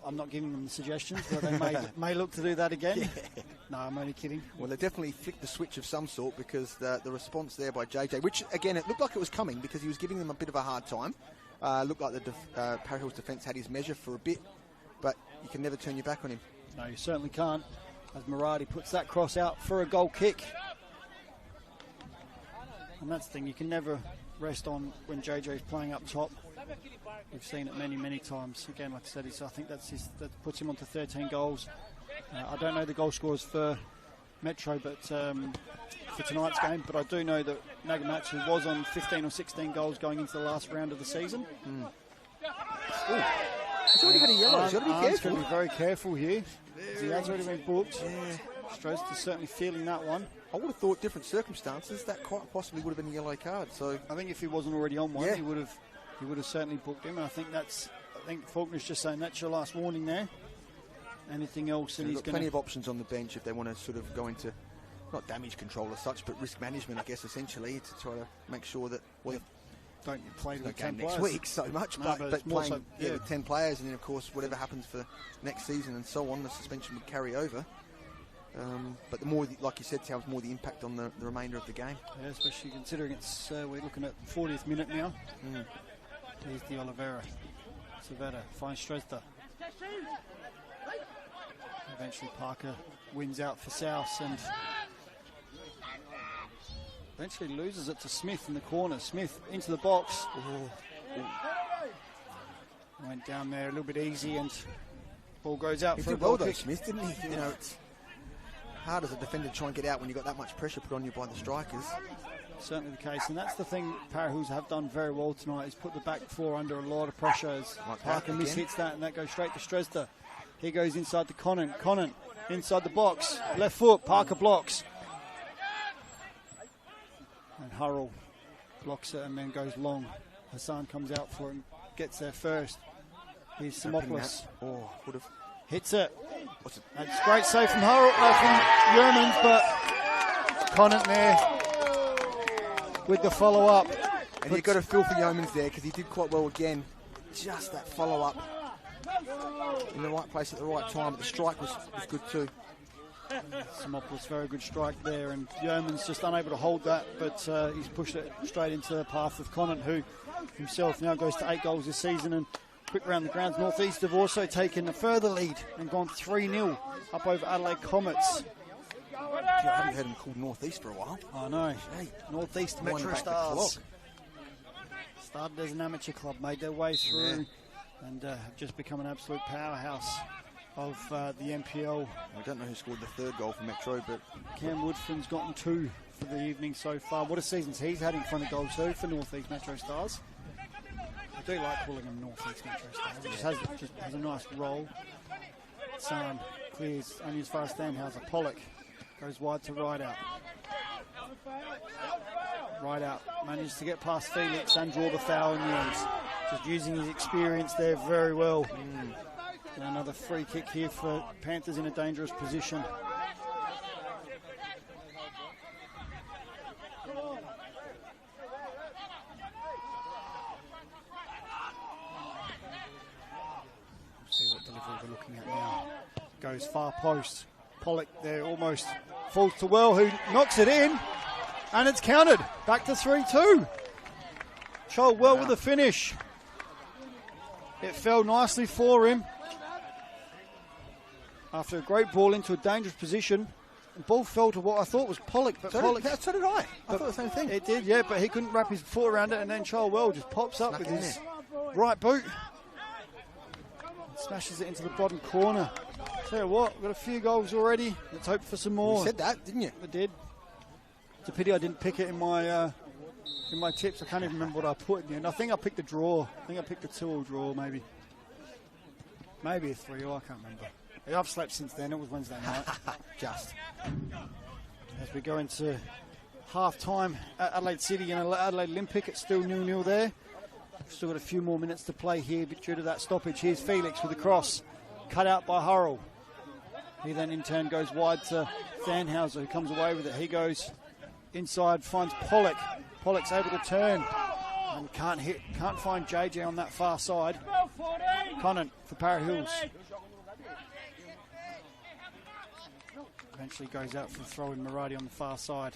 I'm not giving them the suggestions, but they may look to do that again. Yeah. No, I'm only kidding. Well, they definitely flicked the switch of some sort, because the response there by JJ, which again, it looked like it was coming because he was giving them a bit of a hard time. Looked like the Para Hills defence had his measure for a bit, but you can never turn your back on him. No, you certainly can't. As Muradi puts that cross out for a goal kick. And that's the thing, you can never rest on when JJ's playing up top. We've seen it many, many times. Again, like I said, I think that puts him onto 13 goals. I don't know the goal scorers for Metro, but for tonight's game, but I do know that Nagamatsu was on 15 or 16 goals going into the last round of the season. He's already had a yellow. He's got to be careful. He's got to be very careful here. He has already been booked. Yeah. Stroster's certainly feeling that one. I would have thought different circumstances that quite possibly would have been a yellow card. So I think if he wasn't already on one, he would have certainly booked him. And I think Faulkner's just saying that's your last warning there. Anything else? And he's got plenty of options on the bench if they want to sort of go into not damage control as such, but risk management, I guess, essentially, to try to make sure that don't play with 10 next players week so much, no, but playing with 10 players, and then of course whatever happens for next season and so on, the suspension would carry over. But the more, like you said, Towns, more the impact on the remainder of the game. Yeah, especially considering it's we're looking at the 40th minute now. Here's the Oliveira. Savetta finds Stresta. Eventually Parker wins out for South and eventually loses it to Smith in the corner. Smith into the box. Went down there a little bit easy and ball goes out for a goal kick. Smith, didn't he? You know, it's hard as a defender to try and get out when you've got that much pressure put on you by the strikers. Certainly the case, and that's the thing Para Hills have done very well tonight, is put the back four under a lot of pressure as Parker mishits that, and that goes straight to Stresta. He goes inside to Conant. Conant inside the box. Left foot, Parker blocks. And Hurrell blocks it and then goes long. Hassan comes out for him, gets there first. Here's Simopoulos. Hits it. That's great save from Hurrell, from Yermans, but Conant there with the follow-up. And you've got to feel for Yeomans there, because he did quite well again. Just that follow-up in the right place at the right time, but the strike was good too. Simopoulos, very good strike there, and Yeoman's just unable to hold that, but he's pushed it straight into the path of Conant, who himself now goes to 8 goals this season. And quick round the grounds, North East have also taken a further lead and gone 3-0 up over Adelaide Comets. I haven't heard him called North East for a while. I know. Hey, North East Metro Stars. Started as an amateur club, made their way through, and have just become an absolute powerhouse of the NPL. I don't know who scored the 3rd goal for Metro, but Cam Woodfin's gotten 2 for the evening so far. What a season he's had in front of goal too for North East Metro Stars. I do like calling him North East Metro Stars. It just has a nice roll. Sam clears only as far as Stanhauser. Pollock goes wide to Rideout. Rideout manages to get past Felix and draw the foul in the end. Just using his experience there very well. And another free kick here for Panthers in a dangerous position. See what delivery we're looking at now. Goes far post. Pollock there almost falls to Well, who knocks it in. And it's counted. Back to 3-2. Charles Well with the finish. It fell nicely for him. After a great ball into a dangerous position. The ball fell to what I thought was Pollock. But so Pollock, did I. I thought the same thing. It did, yeah, but he couldn't wrap his foot around it. And then Charles Well just pops up with his right boot. Smashes it into the bottom corner. Tell you what, we've got a few goals already. Let's hope for some more. You said that, didn't you? I did. It's a pity I didn't pick it in my tips. I can't even remember what I put in the end. I think I picked a draw. I think I picked a 2-all draw, maybe. Maybe a 3-all, I can't remember. Yeah, I've slept since then. It was Wednesday night. Just. As we go into half-time at Adelaide City and Adelaide Olympic, it's still 0-0 there. We've still got a few more minutes to play here, but due to that stoppage, here's Felix with the cross. Cut out by Hurrell. He then in turn goes wide to Thanhauser, who comes away with it. He goes inside, finds Pollock. Pollock's able to turn and can't find JJ on that far side. Conant for Para Hills. Eventually goes out for the throw in Maradi on the far side.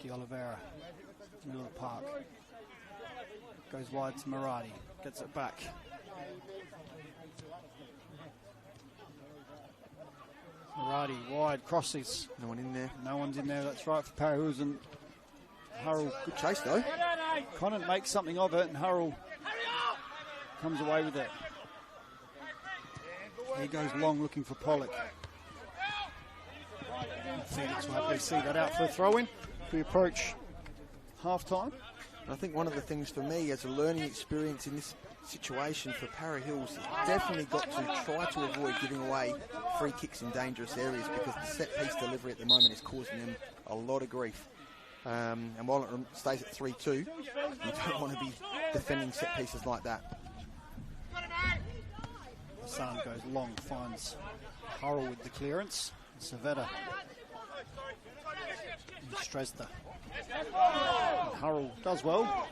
De Oliveira, middle of the park. Goes wide to Maradi, gets it back. Maradi wide, crosses. No one in there. No one's in there, that's right for Para Hills, and Hurrell. Good chase though. Conant makes something of it, and Hurrell comes away with it. He goes long looking for Pollock. Felix will happily see that out for a throw-in. We approach half-time. I think one of the things for me as a learning experience in this situation for Para Hills is definitely got to try to avoid giving away free kicks in dangerous areas, because the set-piece delivery at the moment is causing them a lot of grief. And while it stays at 3-2, you don't want to be defending set pieces like that. Hassan goes long, finds Hurrell with the clearance. Savetta. Strezda. Hurrell does well.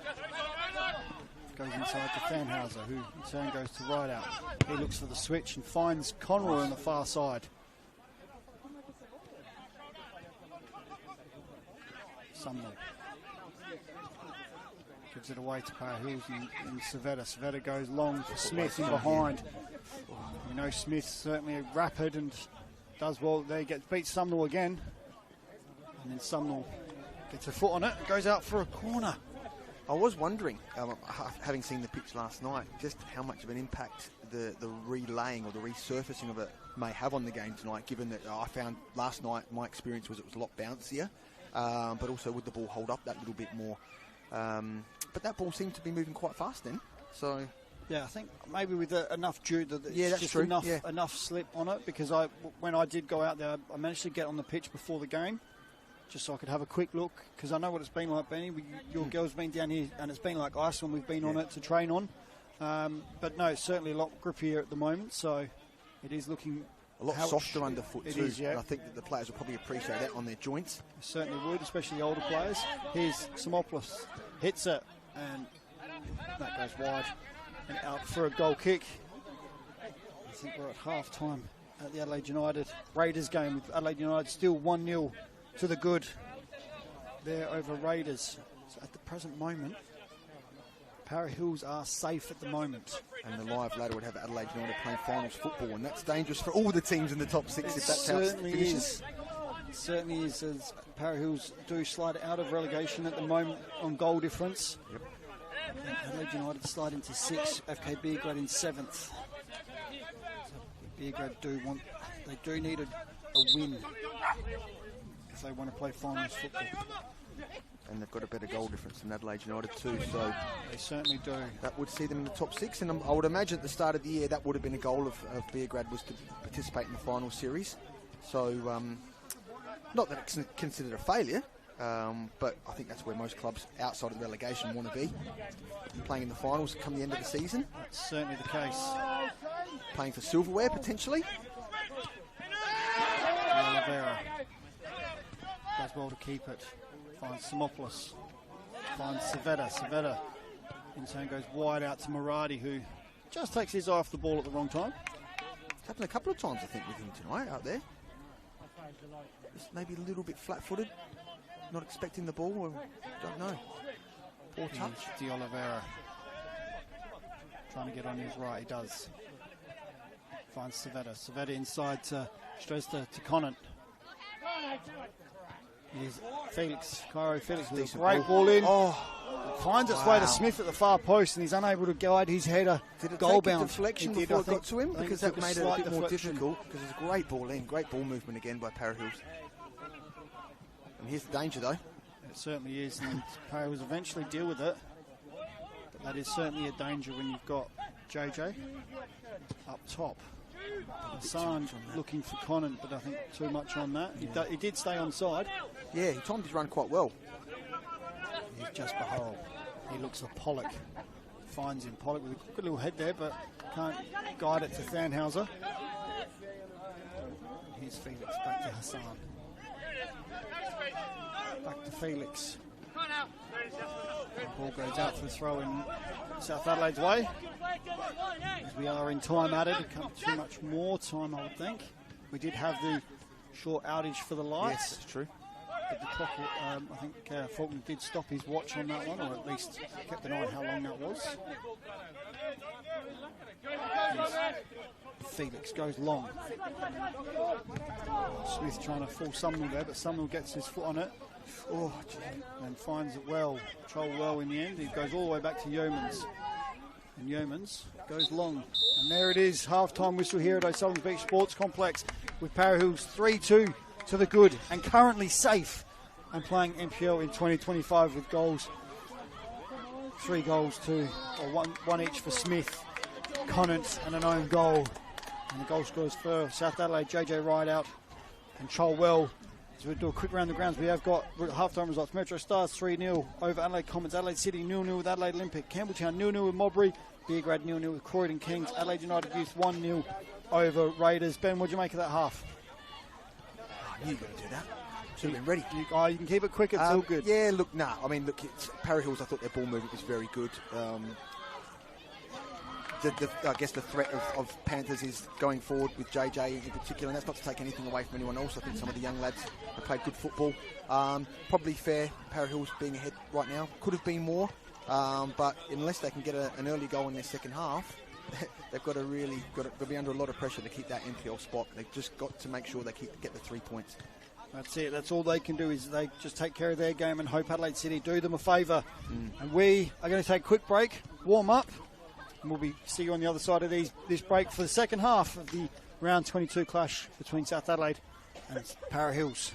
Goes inside to Thanhauser, who in turn goes to Rideout. He looks for the switch and finds Conroy on the far side. Sumner gives it away to Para Hills and Savetta. Savetta goes long for Smith in behind. You know, Smith certainly rapid and does well there. He beats Sumner again. And then Sumner gets a foot on it and goes out for a corner. I was wondering, having seen the pitch last night, just how much of an impact the relaying or the resurfacing of it may have on the game tonight, given that I found last night, my experience was it was a lot bouncier, but also would the ball hold up that little bit more. But that ball seemed to be moving quite fast then. So yeah, I think maybe with enough dew, that's just true. Enough slip on it, because when I did go out there, I managed to get on the pitch before the game, just so I could have a quick look, because I know what it's been like, Benny. Your girl's been down here, and it's been like ice when we've been on it to train on. But no, it's certainly a lot grippier at the moment, so it is looking A lot softer underfoot it too. is, yeah. And I think that the players will probably appreciate that on their joints. Certainly would, especially the older players. Here's Simopoulos, hits it, and that goes wide and out for a goal kick. I think we're at half-time at the Adelaide United Raiders game, with Adelaide United still 1-0 to the good there over Raiders. So at the present moment, Para Hills are safe at the moment. And the live ladder would have Adelaide United playing finals football, and that's dangerous for all the teams in the top six if that's how it finishes. It certainly is, as Para Hills do slide out of relegation at the moment on goal difference. Yep. Adelaide United slide into 6th, FK Beergrad in 7th. So Beergrad do need a win if they want to play finals football. And they've got a better goal difference than Adelaide United too, so they certainly do. That would see them in the top 6, and I would imagine at the start of the year that would have been a goal of Beergrad, was to participate in the final series. So not that it's considered a failure, but I think that's where most clubs outside of the relegation want to be, playing in the finals come the end of the season. That's certainly the case. Playing for silverware potentially. Oliveira does well to keep it. Finds Simopoulos, finds Savetta. Savetta in turn goes wide out to Muradi, who just takes his eye off the ball at the wrong time. It's happened a couple of times, I think, with him tonight out there. Just maybe a little bit flat-footed, not expecting the ball, or don't know. Poor touch. De Oliveira trying to get on his right, he does. Finds Savetta. Savetta inside to Strezda to Conant. Here's Felix, Cairo Felix with a great ball in. Finds its way to Smith at the far post, and he's unable to guide his header. Did it goal take bound. A deflection before it got to him? Because that made it a bit more difficult, because it's a great ball in, great ball movement again by Para Hills. And here's the danger though. It certainly is, and Para Hills eventually deal with it. But that is certainly a danger when you've got JJ up top. Hassan looking for Conant, but I think too much on that. He did stay on side. Yeah, he timed his run quite well. He's just Bahal. He looks a Pollock. Finds him. Pollock with a good little head there, but can't guide it to Thanhauser. Here's Felix back to Hassan. Back to Felix. The ball goes out for a throw in South Adelaide's way. As we are in time added, it can't be too much more time, I would think. We did have the short outage for the lights. Yes, that's true. But the clock, I think Faulkner did stop his watch on that one, or at least kept an eye on how long that was. Felix goes long. Smith trying to fool Sumnall there, but Sumnall gets his foot on it. And finds it well. Troll well in the end. He goes all the way back to Yeomans. And Yeomans goes long. And there it is, half-time whistle here at O'Sullivan Beach Sports Complex, with Para Hills 3-2 to the good, and currently safe and playing NPL in 2025 with goals. 3 goals to, or one each for Smith, Conant, and an own goal. And the goal scorers for South Adelaide, JJ Rideout and Cholwell. So we'll do a quick round the grounds. We have got half-time results. Metro Stars 3-0 over Adelaide Commons. Adelaide City 0-0 with Adelaide Olympic. Campbelltown 0-0 with Modbury. Beergrad 0-0 with Croydon Kings. Adelaide United Youth 1-0 over Raiders. Ben, what do you make of that half? You got to do that. Should have been ready. You can keep it quick. It's all good. Yeah, look, I mean, look, Para Hills, I thought their ball movement was very good. I guess the threat of Panthers is going forward with JJ in particular, and that's not to take anything away from anyone else. I think some of the young lads have played good football. Probably fair, Para Hills being ahead right now. Could have been more, but unless they can get an early goal in their second half, they've got to really be under a lot of pressure to keep that NPL spot. They've just got to make sure they get the 3 points. That's it. That's all they can do, is they just take care of their game and hope Adelaide City do them a favour. And we are going to take a quick break, warm up, and we'll see you on the other side of this break for the second half of the round 22 clash between South Adelaide and Para Hills.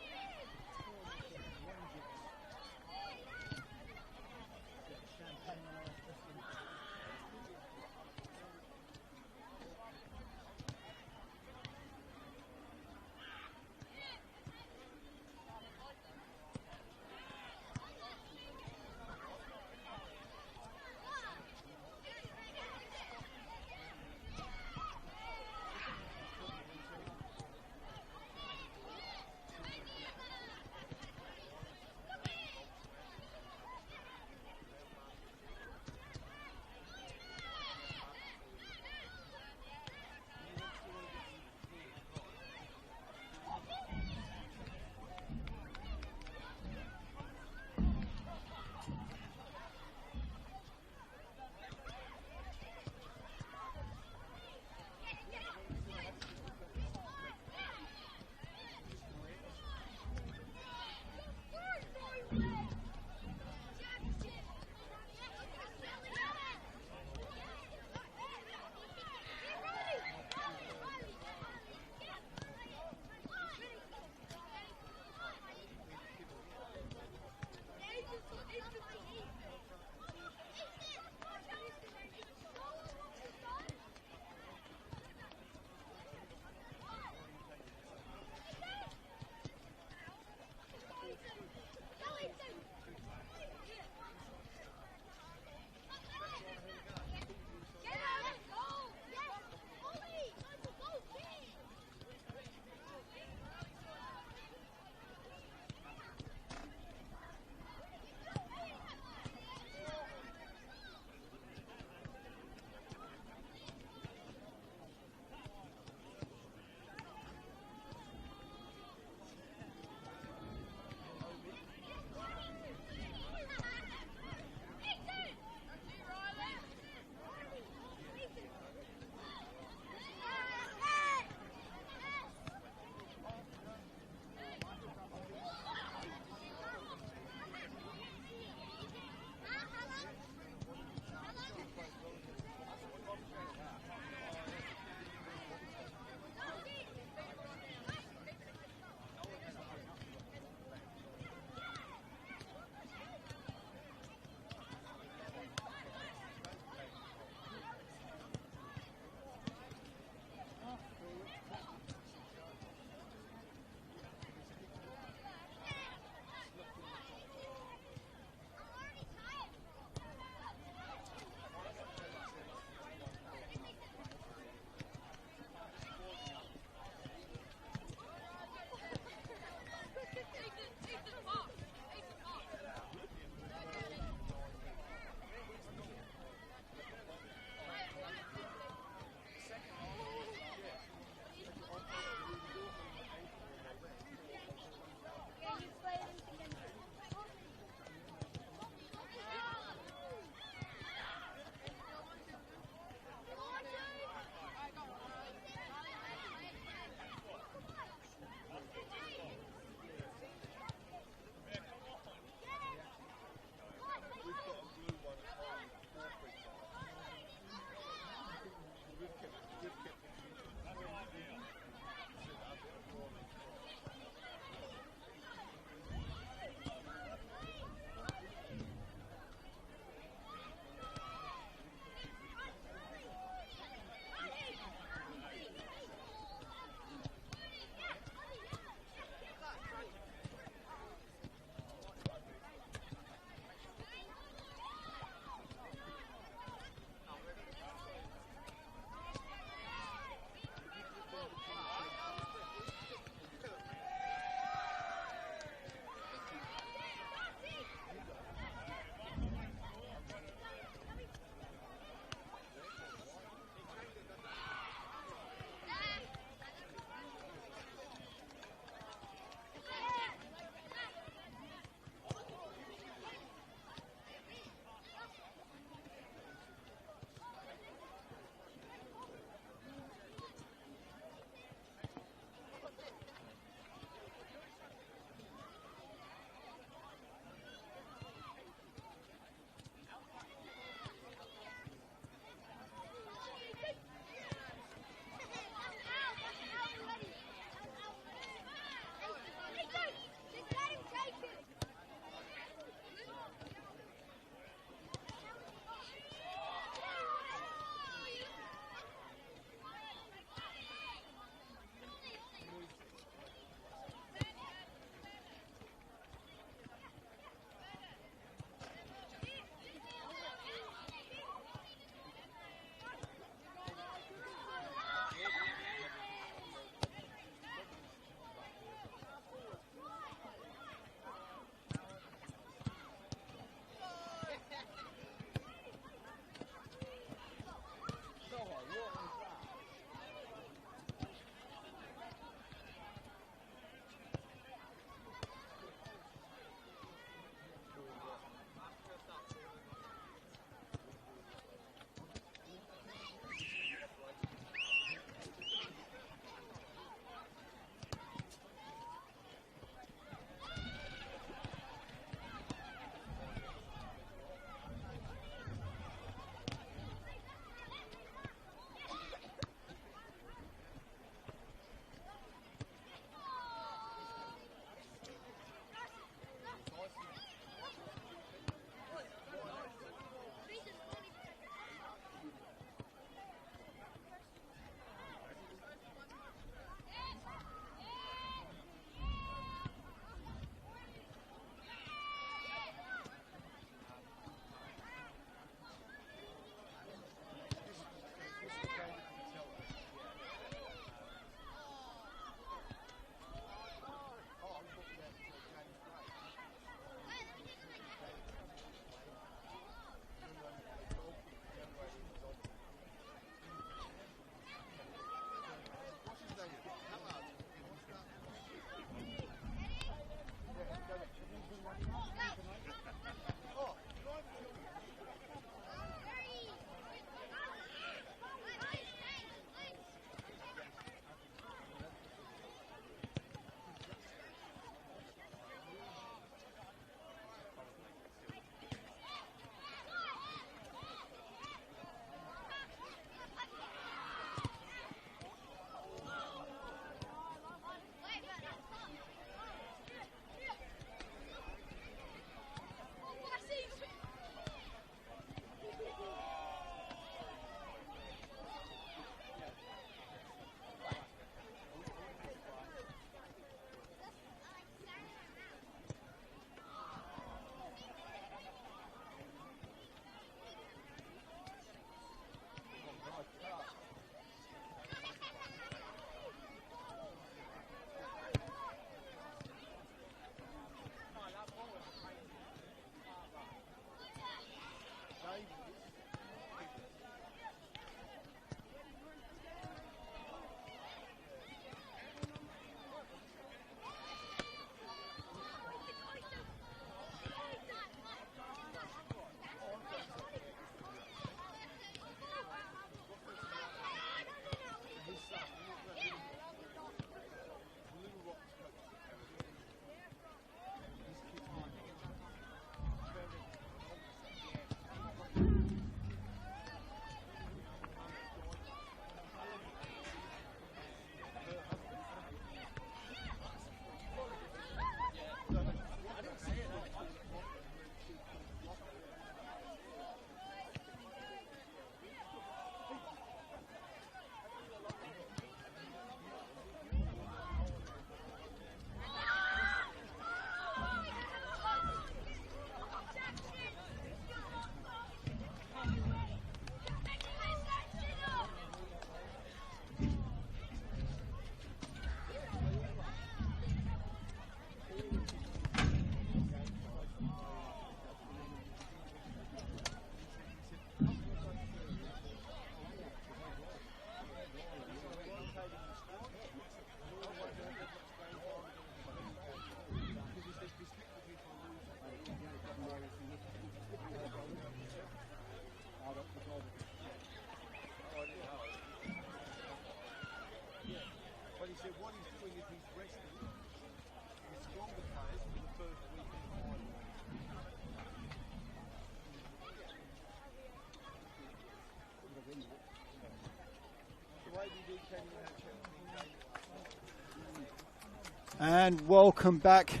And welcome back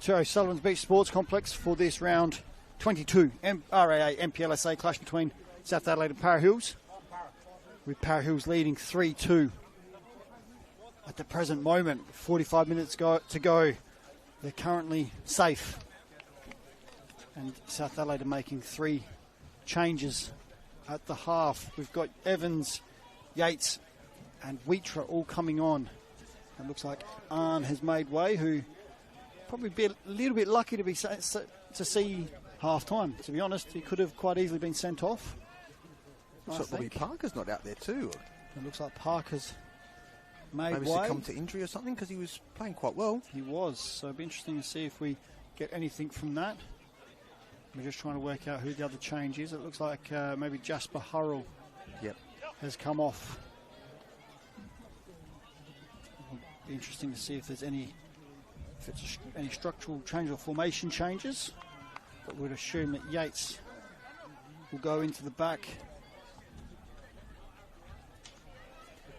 to O'Sullivan's Beach Sports Complex for this round 22 RAA NPLSA clash between South Adelaide and Para Hills, with Para Hills leading 3-2 at the present moment. 45 minutes to go. They're currently safe, and South Adelaide are making 3 changes at the half. We've got Evans, Yates and Wheatra all coming on. It looks like Arn has made way, who probably be a little bit lucky to see half-time, to be honest. He could have quite easily been sent off. Looks like Bobby Parker's not out there too. It looks like Parker's made Maybe way. succumbed to injury or something, because he was playing quite well. He was, so it'll be interesting to see if we get anything from that. We're just trying to work out who the other change is. It looks like maybe Jasper Hurrell has come off. It'll be interesting to see if there's any structural change or formation changes. But we'd assume that Yates will go into the back.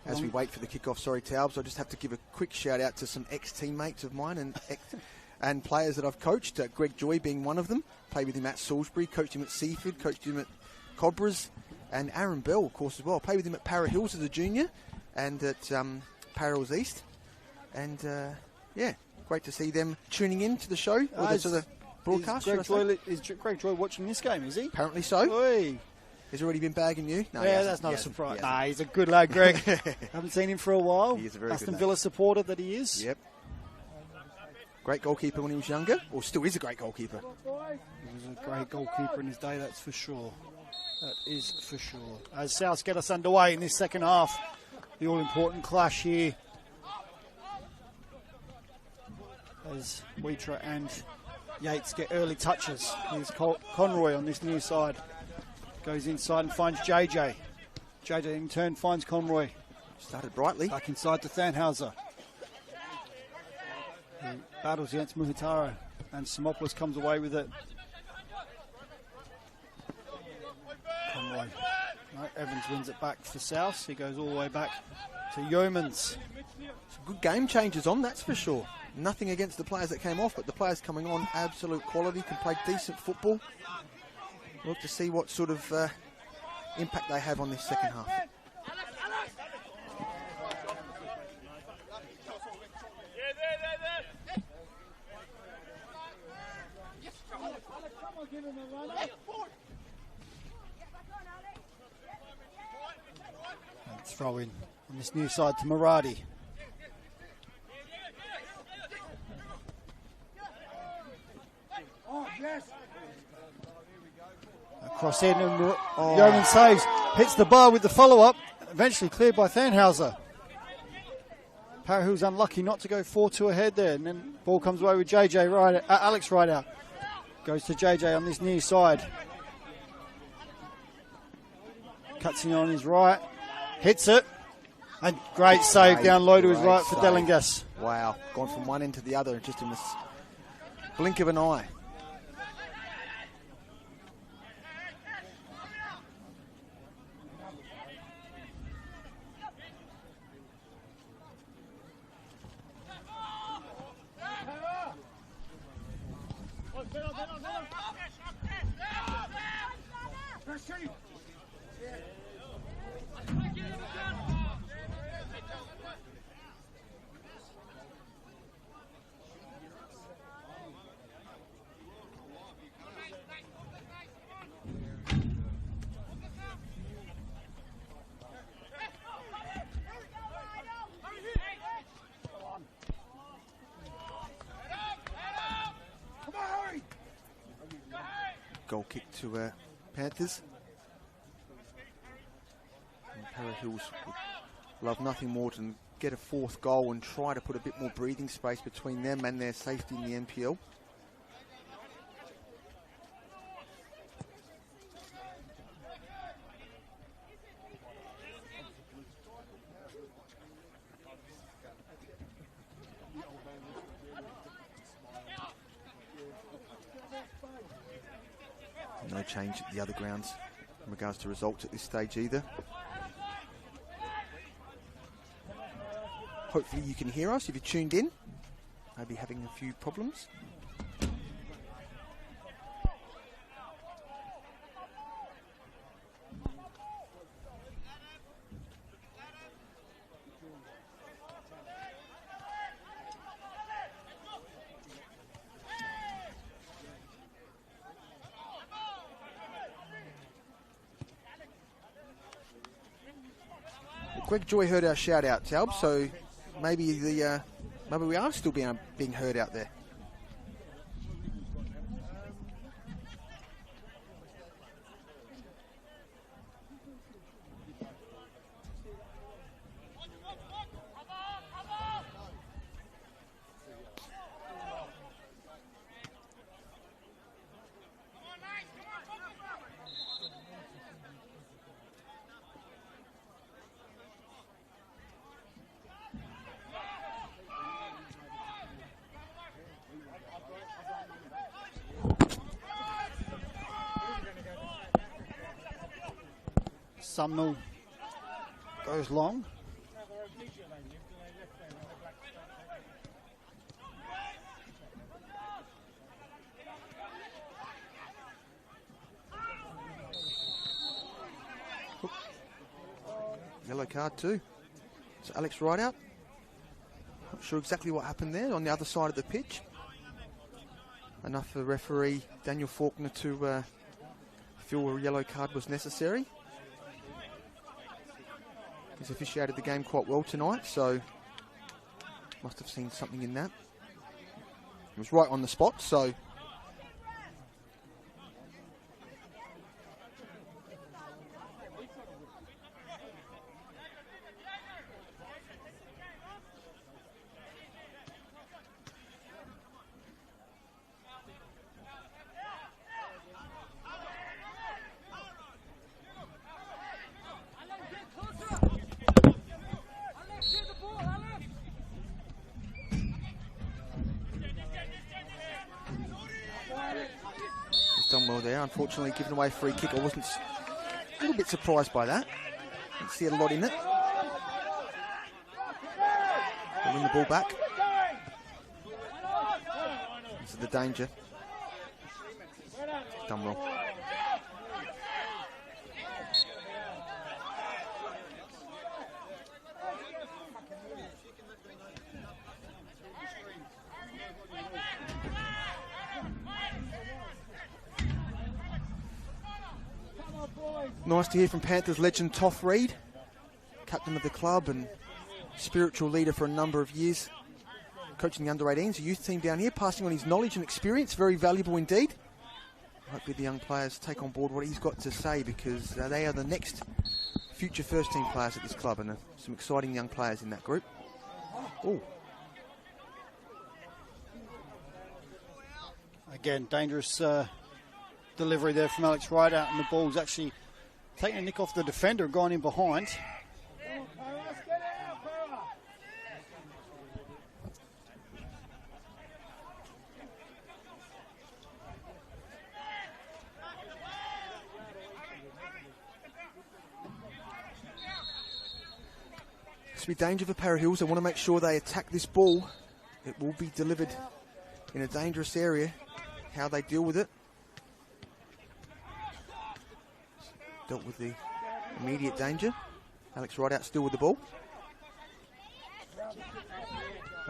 As we wait for the kickoff, sorry, Taubes, I just have to give a quick shout out to some ex-teammates of mine and players that I've coached. Greg Joy being one of them. Played with him at Salisbury, coached him at Seaford, coached him at Cobras, and Aaron Bell, of course, as well. Played with him at Para Hills as a junior and at Para Hills East. And great to see them tuning in to the show, or to the broadcast. Is Greg Joy watching this game, is he? Apparently so. Oi. Has he already been bagging you? No, yeah, that's not a surprise. Nah, he's a good lad, Greg. Haven't seen him for a while. He is a very Aston good lad. Villa supporter that he is. Yep. Great goalkeeper when he was younger, or still is a great goalkeeper. He was a great goalkeeper in his day, that's for sure. That is for sure. As Souths get us underway in this second half, the all-important clash here. As Wheatra and Yates get early touches. Here's Conroy on this near side. Goes inside and finds JJ. JJ in turn finds Conroy. Started brightly. Back inside to Thanhauser. He battles against Muhitaro, and Simopoulos comes away with it. Conroy. No, Evans wins it back for South. He goes all the way back to Yeomans. Some good game changes on, that's for sure. Nothing against the players that came off, but the players coming on, absolute quality, can play decent football. We'll have to see what sort of impact they have on this second half. Let's throw in on this near side to Maradi. Cross in and Yeoman saves. Hits the bar with the follow-up. Eventually cleared by Thanhauser. Para Hills unlucky not to go 4-2 ahead there. And then ball comes away with JJ Alex Rideout. Goes to JJ on this near side. Cuts in on his right. Hits it. And great save down low to his right for Delingas. Wow. Gone from one end to the other just in this blink of an eye. Goal kick to Panthers. And Para Hills would love nothing more than get a fourth goal and try to put a bit more breathing space between them and their safety in the NPL. No change at the other grounds in regards to results at this stage either. hopefully you can hear us if you're tuned in. Maybe having a few problems. Greg Joy heard our shout out, Talb, so maybe maybe we are still being heard out there. Sumnall goes long. Yellow card too. So Alex Rideout. Not sure exactly what happened there on the other side of the pitch. Enough for referee Daniel Faulkner to feel a yellow card was necessary. He's officiated the game quite well tonight, so must have seen something in that. He was right on the spot, so done well there. Unfortunately, given away a free kick. I wasn't a little bit surprised by that. Didn't see a lot in it. They'll win the ball back. This is the danger. Done well. Nice to hear from Panthers legend Toff Reid, captain of the club and spiritual leader for a number of years, coaching the under-18s, a youth team down here, passing on his knowledge and experience, very valuable indeed. Hopefully the young players take on board what he's got to say, because they are the next future first-team players at this club, and some exciting young players in that group. Ooh. Again, dangerous delivery there from Alex Rideout, and the ball's actually taking a nick off the defender and gone in behind. It's be danger for Para Hills. They want to make sure they attack this ball. It will be delivered in a dangerous area. How they deal with it. Dealt with the immediate danger. Alex Rideout still with the ball.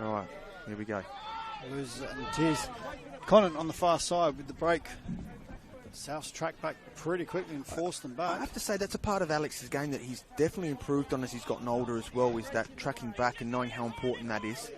All right, here we go. Loses it, and here's Conant on the far side with the break. South's tracked back pretty quickly and forced them back. I have to say that's a part of Alex's game that he's definitely improved on as he's gotten older as well, is that tracking back and knowing how important that is.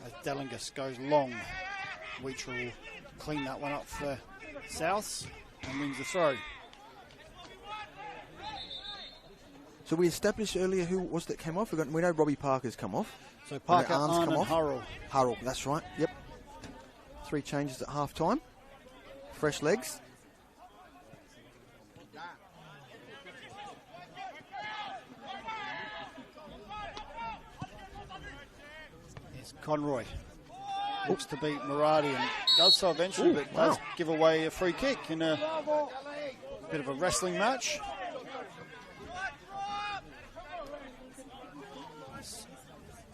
As Delingus goes long, Weecher will clean that one up for Souths and wins the throw. So we established earlier who it was that came off. We know Robbie Parker's come off. So Parker, Arms Arn come and off. Hurrell. Hurrell, that's right. Yep. 3 changes at half time. Fresh legs. Conroy looks to beat Muradi and does so eventually, but does give away a free kick in a bit of a wrestling match.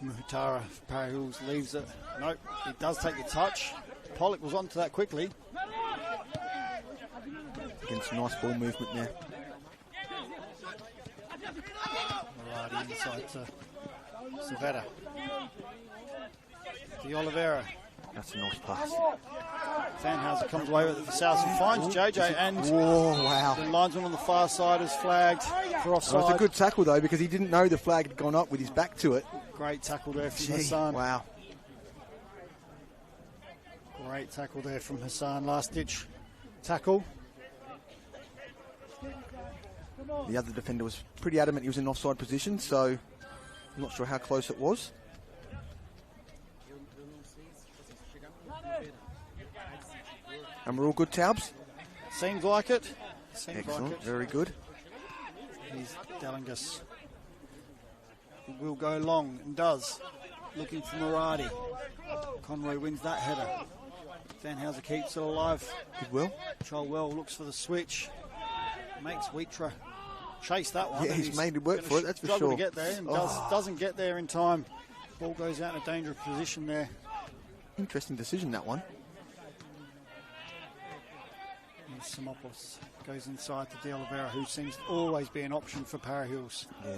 Muhutara for Para Hills leaves it. Nope, he does take the touch. Pollock was onto that quickly. Again, some nice ball movement there. Muradi inside to Savetta. The Oliveira. That's a nice pass. Sandhauser comes away with it for South and finds JJ, and the linesman on the far side is flagged for offside. Well, it's a good tackle though, because he didn't know the flag had gone up with his back to it. Great tackle there from Hassan. Wow. Great tackle there from Hassan. Last ditch tackle. The other defender was pretty adamant he was in offside position, so I'm not sure how close it was. And we're all good, Taubes? Seems like it. Excellent, like it. Very good. Here's Dalingus. He will go long and does. Looking for Muradi. Conroy wins that header. Sandhauser keeps it alive. Did well. Cholwell looks for the switch. Makes Wheatra chase that one. Yeah, he's made it work for it, that's for sure. Struggle to get there and doesn't get there in time. Ball goes out in a dangerous position there. Interesting decision, that one. Simopoulos goes inside to De Oliveira, who seems to always be an option for Para Hills. Yeah.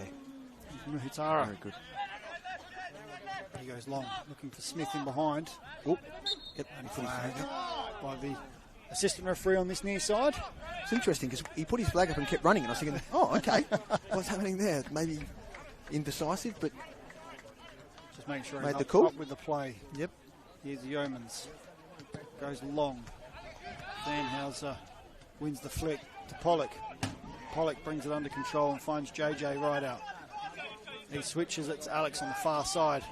Muhutara. Very good. He goes long, looking for Smith in behind. Oh, yep. And flagged by the assistant referee on this near side. It's interesting because he put his flag up and kept running, and I was thinking, oh, okay, what's happening there? Maybe indecisive, but just make sure made he's the call. Up with the play. Yep. Here's Yeomans. Goes long. Sandhauser wins the flick to Pollock. Pollock brings it under control and finds JJ right out. He switches it to Alex on the far side.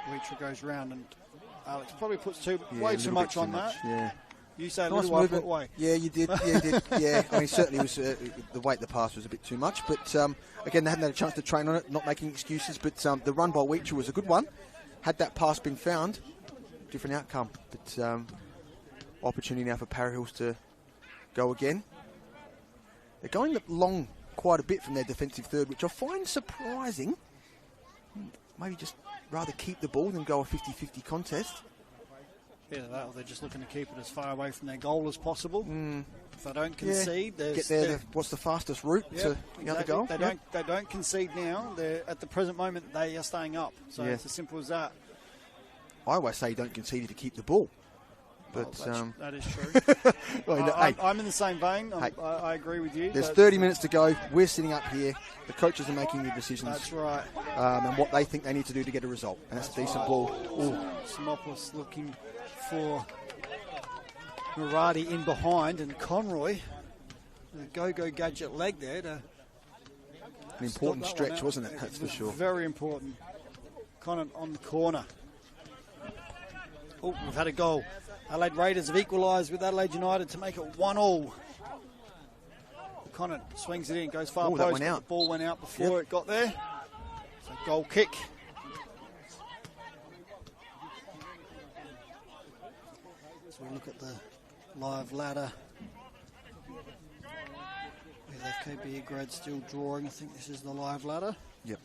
Wheatra goes round and Alex probably puts way too much on that. Yeah. You say a Nice little movement. way. Yeah, you did. Yeah, you did. Yeah, I mean, certainly it was the weight of the pass was a bit too much, but again, they hadn't had a chance to train on it. Not making excuses, but the run by Wheatra was a good one. Had that pass been found, different outcome. But opportunity now for Para Hills to go again. They're going long quite a bit from their defensive third, which I find surprising. Maybe just rather keep the ball than go a 50-50 contest. Yeah, that, or they're just looking to keep it as far away from their goal as possible. If they don't concede, get there. What's the fastest route to the other goal? They don't concede now. They're at the present moment they are staying up. So it's as simple as that. I always say don't concede to keep the ball. But that is true. Well, I'm in the same vein. I agree with you. There's 30 minutes to go. We're sitting up here. The coaches are making the decisions. That's right. And what they think they need to do to get a result. And that's a decent ball. Simopoulos looking for Muradi in behind, and Conroy, the go-go gadget leg there. An important stretch, wasn't it? That's for sure. Very important. Conant on the corner. Oh, we've had a goal. Adelaide Raiders have equalised with Adelaide United to make it 1-1. Conant swings it in, goes far post. That went out. The ball went out before it got there. So goal kick. So we look at the live ladder. With FKB grad still drawing. I think this is the live ladder. Yep.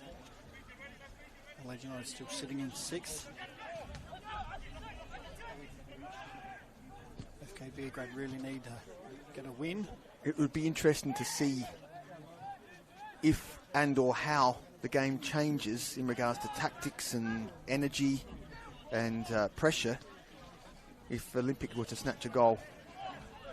Adelaide United still sitting in 6th. FKB grad really need to get a win. It would be interesting to see if and or how the game changes in regards to tactics and energy and pressure if Olympic were to snatch a goal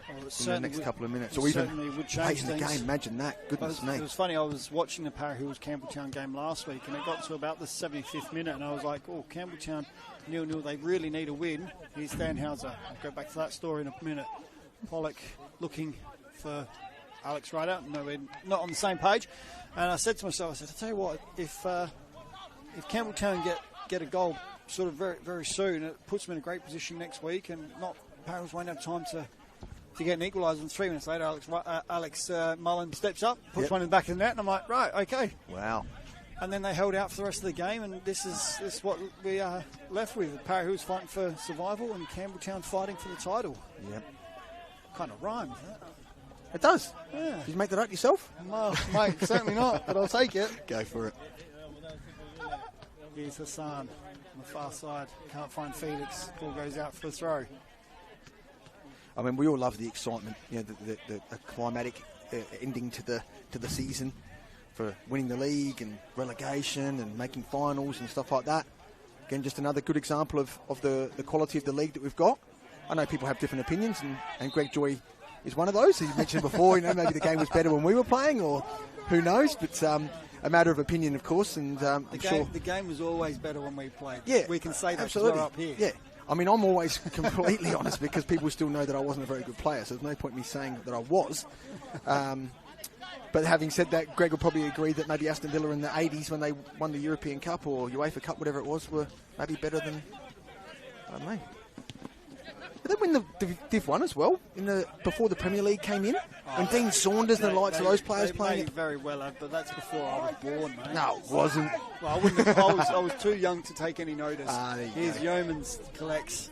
in the next couple of minutes, or even late in the game. Imagine that. Goodness me. It was funny, I was watching the Para Hills Campbelltown game last week, and it got to about the 75th minute, and I was like, oh, Campbelltown 0-0, they really need a win. Here's Sandhauser. I'll go back to that story in a minute. Pollock looking for Alex Ryder. No, we're not on the same page. And I said to myself, I tell you what, if Campbelltown get a goal sort of very, very soon, it puts them in a great position next week, and Para Hills won't have time to get an equaliser. And 3 minutes later, Alex Mullen steps up, puts one in the back of the net, and I'm like, right, okay. Wow. And then they held out for the rest of the game, and this is what we are left with. Para Hills fighting for survival and Campbelltown fighting for the title. Yep. Kind of rhymes, that. It does. Yeah. Did you make that up yourself? Well, mate, certainly not, but I'll take it. Go for it. Here's Hassan on the far side. Can't find Felix. Ball goes out for the throw. I mean, we all love the excitement, you know, the climatic ending to the season, for winning the league and relegation and making finals and stuff like that. Again, just another good example of the quality of the league that we've got. I know people have different opinions, and Greg Joy is one of those. He mentioned before, you know, maybe the game was better when we were playing, or who knows, but a matter of opinion, of course. And the game was always better when we played. Yeah, we can say that absolutely. We're up here. Yeah. I mean, I'm always completely honest, because people still know that I wasn't a very good player, so there's no point in me saying that I was. But having said that, Greg will probably agree that maybe Aston Villa in the 80s, when they won the European Cup or UEFA Cup, whatever it was, were maybe better than, I don't know. Did they win the Div 1 as well before the Premier League came in? When Dean Saunders and the likes of those players playing it? Very well, but that's before I was born, mate. No, it wasn't. Well, I wouldn't have, I was too young to take any notice. Here's go. Yeomans collects.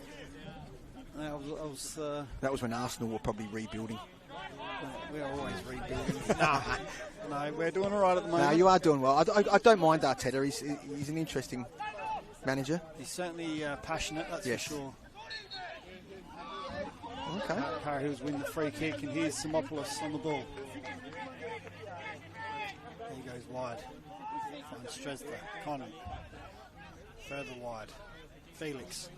That was when Arsenal were probably rebuilding. We're always rebuilding. No, we're doing all right at the moment. No, you are doing well. I don't mind Arteta. He's an interesting manager. He's certainly passionate, that's for sure. Okay. Para Hills win the free kick, and here's Simopoulos on the ball. He goes wide. Finds Stresler. Connor. Further wide. Felix.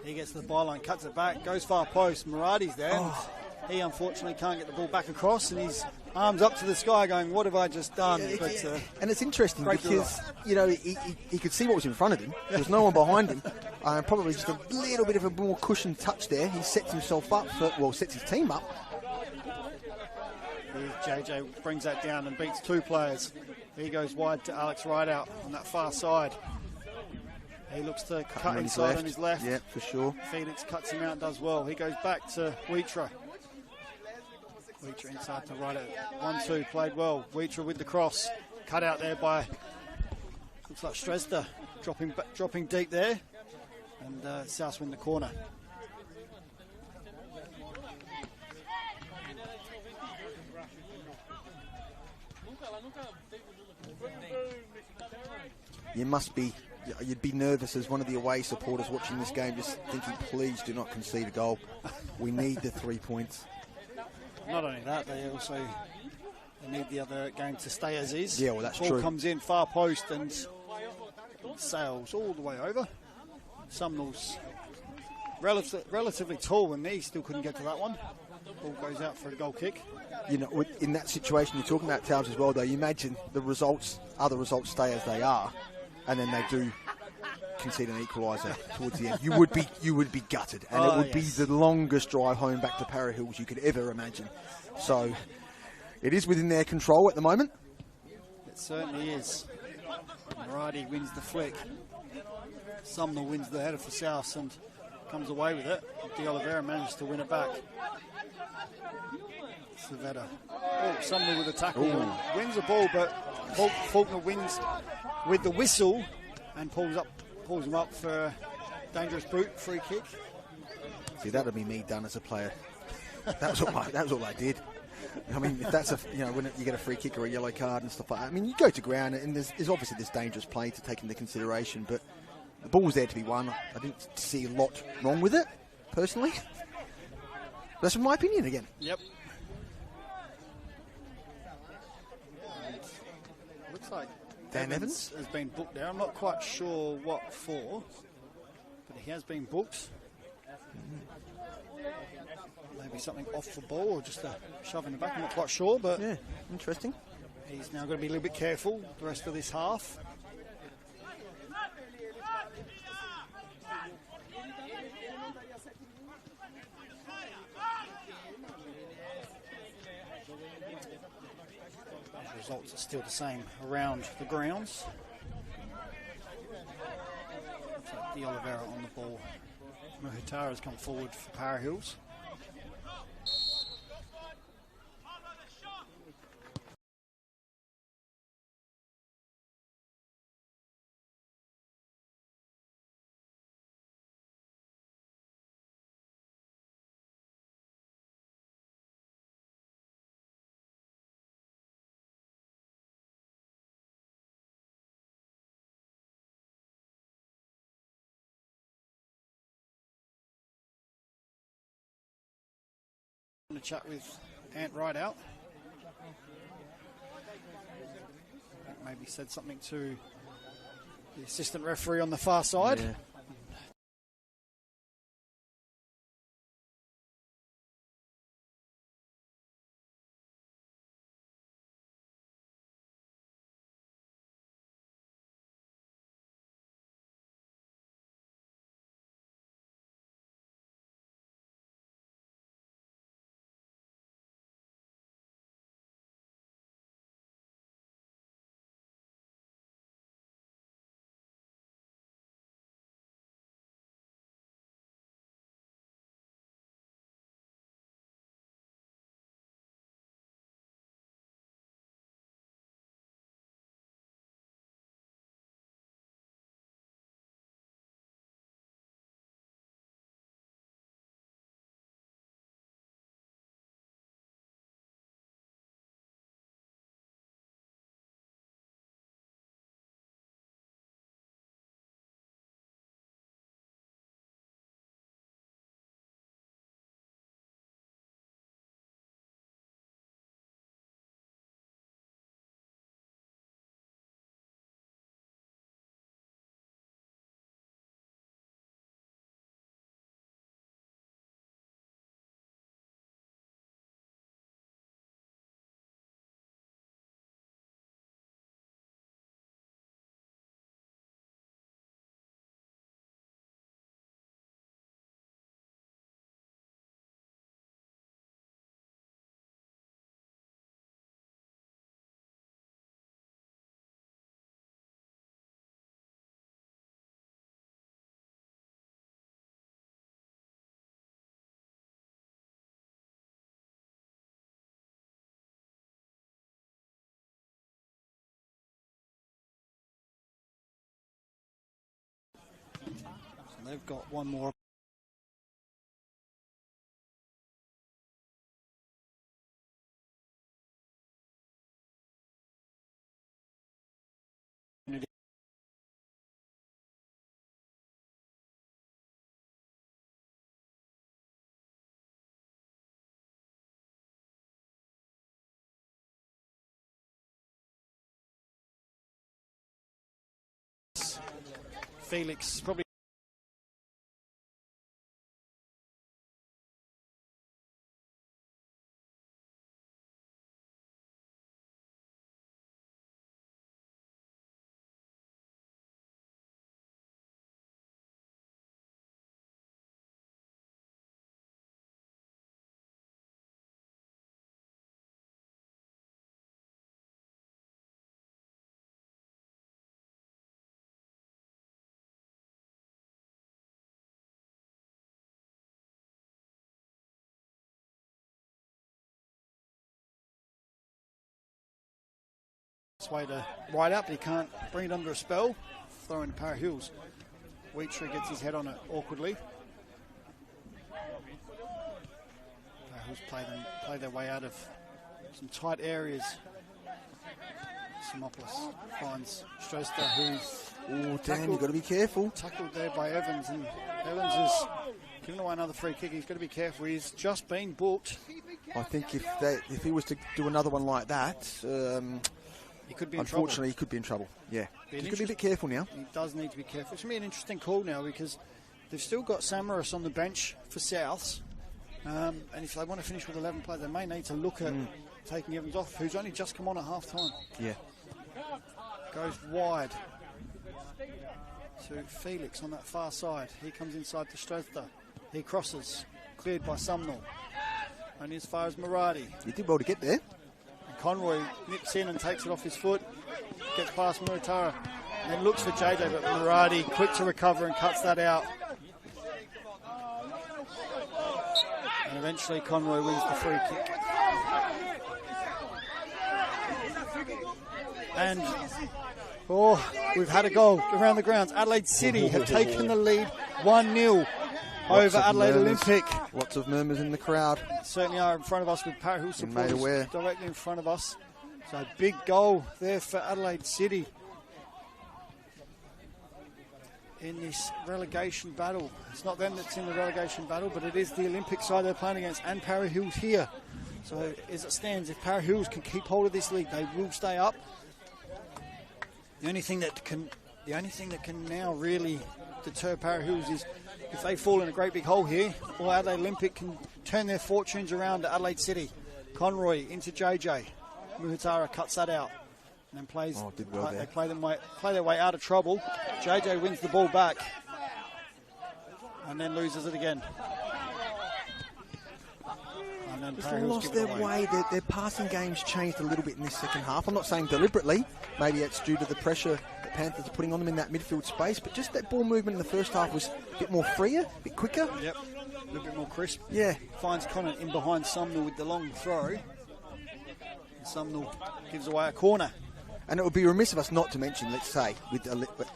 He gets to the byline, cuts it back, goes far post. Muradi's there. He unfortunately can't get the ball back across, and his arms up to the sky going, what have I just done? And it's interesting because, you know, he could see what was in front of him. There was no one behind him. Probably just a little bit of a more cushioned touch there. He sets himself up, sets his team up. Here's JJ, brings that down and beats two players. He goes wide to Alex Rideout on that far side. He looks to cut inside on his left. Yeah, for sure. Felix cuts him out and does well. He goes back to Wheatra. Wheatra inside to Rideout. 1-2, played well. Wheatra with the cross. Cut out there by, looks like Stresler, dropping deep there. And South win the corner. You'd be nervous as one of the away supporters watching this game, just thinking, please do not concede a goal. We need the 3 points. Not only that, they need the other game to stay as is. Yeah, well, that's true. Ball comes in, far post, and sails all the way over. Sumnall's relatively tall, and he still couldn't get to that one. Ball goes out for a goal kick. You know, in that situation you're talking about, Towers, as well, though, you imagine other results stay as they are, and then they do concede an equaliser towards the end. You would be gutted, and it would be the longest drive home back to Para Hills you could ever imagine. So it is within their control at the moment. It certainly is. Muradi wins the flick. Sumner wins the header for South and comes away with it. De Oliveira manages to win it back. Savetta. Oh, Sumner with a tackle. Wins the ball, but Faulkner wins with the whistle and pulls him up for a dangerous brute free kick. See, that would be me done as a player. That was all I did. I mean, if that's when you get a free kick or a yellow card and stuff like that. I mean, you go to ground and there's obviously this dangerous play to take into consideration, but the ball was there to be won. I didn't see a lot wrong with it, personally. That's my opinion again. Yep. Looks like Dan Evans has been booked there. I'm not quite sure what for, but he has been booked. Maybe something off the ball or just a shove in the back. I'm not quite sure, but yeah, interesting. He's now going to be a little bit careful the rest of this half. Results are still the same around the grounds. De Oliveira on the ball. Muhitara has come forward for Para Hills. chat with Ant Rideout. Maybe said something to the assistant referee on the far side. Yeah. So they've got one more. Felix probably way to ride up, but he can't bring it under a spell. Throwing to Para Hills. Wheatree gets his head on it awkwardly. Para Hills play their way out of some tight areas. Simopoulos finds Stroster, who's Dan, you've got to be careful. Tackled there by Evans, and Evans is giving away another free kick. He's got to be careful. He's just been booked. I think if he was to do another one like that, he could be in unfortunately, he could be in trouble. Yeah, he's got to be a bit careful now. He does need to be careful. It's going to be an interesting call now because they've still got Samaras on the bench for Souths. And if they want to finish with 11 players, they may need to look at taking Evans off, who's only just come on at half-time. Yeah. Goes wide to Felix on that far side. He comes inside to Strother. He crosses, cleared by Sumnall. Only as far as Murati. He did well to get there. And Conroy nips in and takes it off his foot. Gets past Muratara. And then looks for JJ, but Murati quick to recover and cuts that out. And eventually Conroy wins the free kick. And we've had a goal around the grounds. Adelaide City have taken the lead 1-0 over Adelaide Olympic. Lots of murmurs in the crowd. Certainly are in front of us with Para Hill supporters made aware. directly in front of us. So big goal there for Adelaide City. in this relegation battle. It's not them that's in the relegation battle, but it is the Olympic side they're playing against, and Para Hills here. So as it stands, if Para Hills can keep hold of this league, they will stay up. The only thing that can now really deter Para Hills is if they fall in a great big hole here, or Adelaide Olympic can turn their fortunes around to Adelaide City. Conroy into JJ. Muhitara cuts that out and then plays. Oh, did well there. They play their way out of trouble. JJ wins the ball back and then loses it again. And then Just lost their way. Their passing game's changed a little bit in this second half. I'm not saying deliberately. Maybe it's due to the pressure that Panthers are putting on them in that midfield space. But just that ball movement in the first half was a bit more freer, a bit quicker. Yep, a little bit more crisp. Yeah. Finds Connor in behind Sumnall with the long throw. And Sumnall gives away a corner. And it would be remiss of us not to mention, let's say, with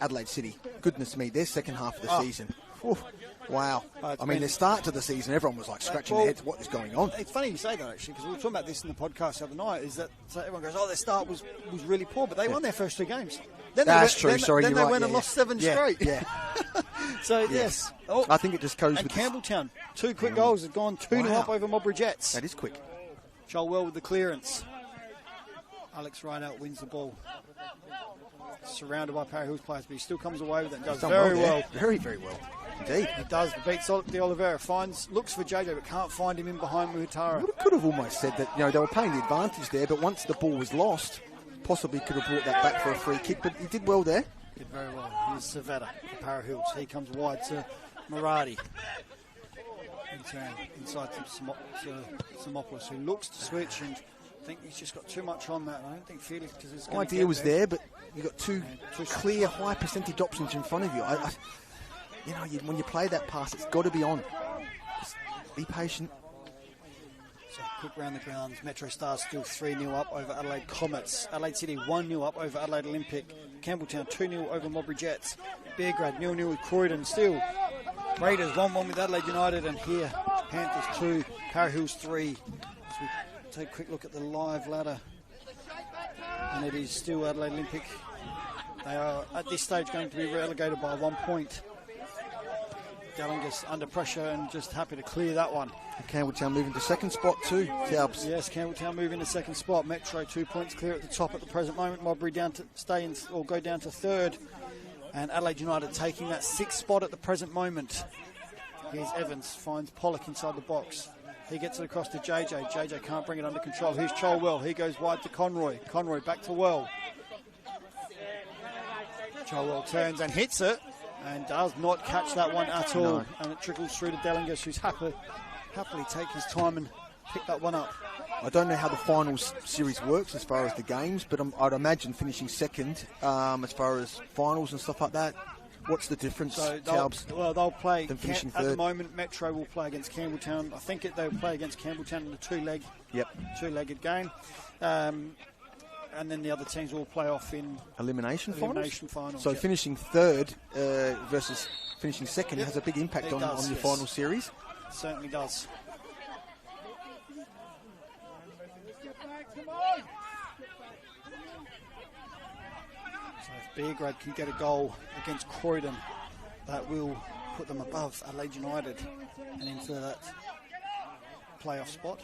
Adelaide City, goodness me, their second half of the season. Oof, wow. I mean, their start to the season, everyone was like scratching their heads, what is going on? It's funny you say that, actually, because we were talking about this in the podcast the other night, is that so everyone goes, their start was really poor, but they won their first 2 games. Then That's true, then sorry, Then you're they right. went and lost 7 straight. Yeah. So, yes. Oh, I think it just goes and with Campbelltown, 2 quick goals, have gone 2-0 up over Modbury Jets. That is quick. Joel Well with the clearance. Alex Rideout wins the ball. Surrounded by Para Hills players, but he still comes away with it and does very well. Very, very well. Indeed. He does. Beats De Oliveira. Looks for JJ, but can't find him in behind Muhitara. Could have almost said that, they were playing the advantage there, but once the ball was lost, possibly could have brought that back for a free kick, but he did well there. Did very well. Here's Savetta for Para Hills. He comes wide to Maradi. Inside to Simopoulos, who looks to switch, and I think he's just got too much on that. I don't think Felix, because his idea was there, but you've got two clear, high percentage options in front of you. When you play that pass, it's got to be on. Just be patient. So quick round the grounds. Metro Stars still 3-0 up over Adelaide Comets. Adelaide City 1-0 up over Adelaide Olympic. Campbelltown 2-0 over Modbury Jets. Beargrad 0-0 with Croydon. Still Raiders 1-1 with Adelaide United, and here Panthers 2, Para Hills 3. As we take a quick look at the live ladder, and it is still Adelaide Olympic. They are at this stage going to be relegated by 1 point. Gallingus under pressure and just happy to clear that one. Campbelltown moving to second spot too. Talbs. Yes, Campbelltown moving to second spot. Metro 2 points clear at the top at the present moment. Modbury down to go down to third, and Adelaide United taking that 6th spot at the present moment. Here's Evans, finds Pollock inside the box. He gets it across to JJ. JJ can't bring it under control. Here's Cholwell. He goes wide to Conroy. Conroy back to Well. Cholwell turns and hits it, and does not catch that one at all. No. And it trickles through to Dellingus, who's happily take his time and pick that one up. I don't know how the finals series works as far as the games, but I'd imagine finishing second as far as finals and stuff like that. What's the difference, Talbs? They'll play finishing at the moment. Metro will play against Campbelltown. I think they'll play against Campbelltown in a two-legged game. And then the other teams will play off in elimination finals. So yep. Finishing third versus finishing second has a big impact on your final series. It certainly does. So if Beargrad can get a goal against Croydon, that will put them above Adelaide United and into that playoff spot.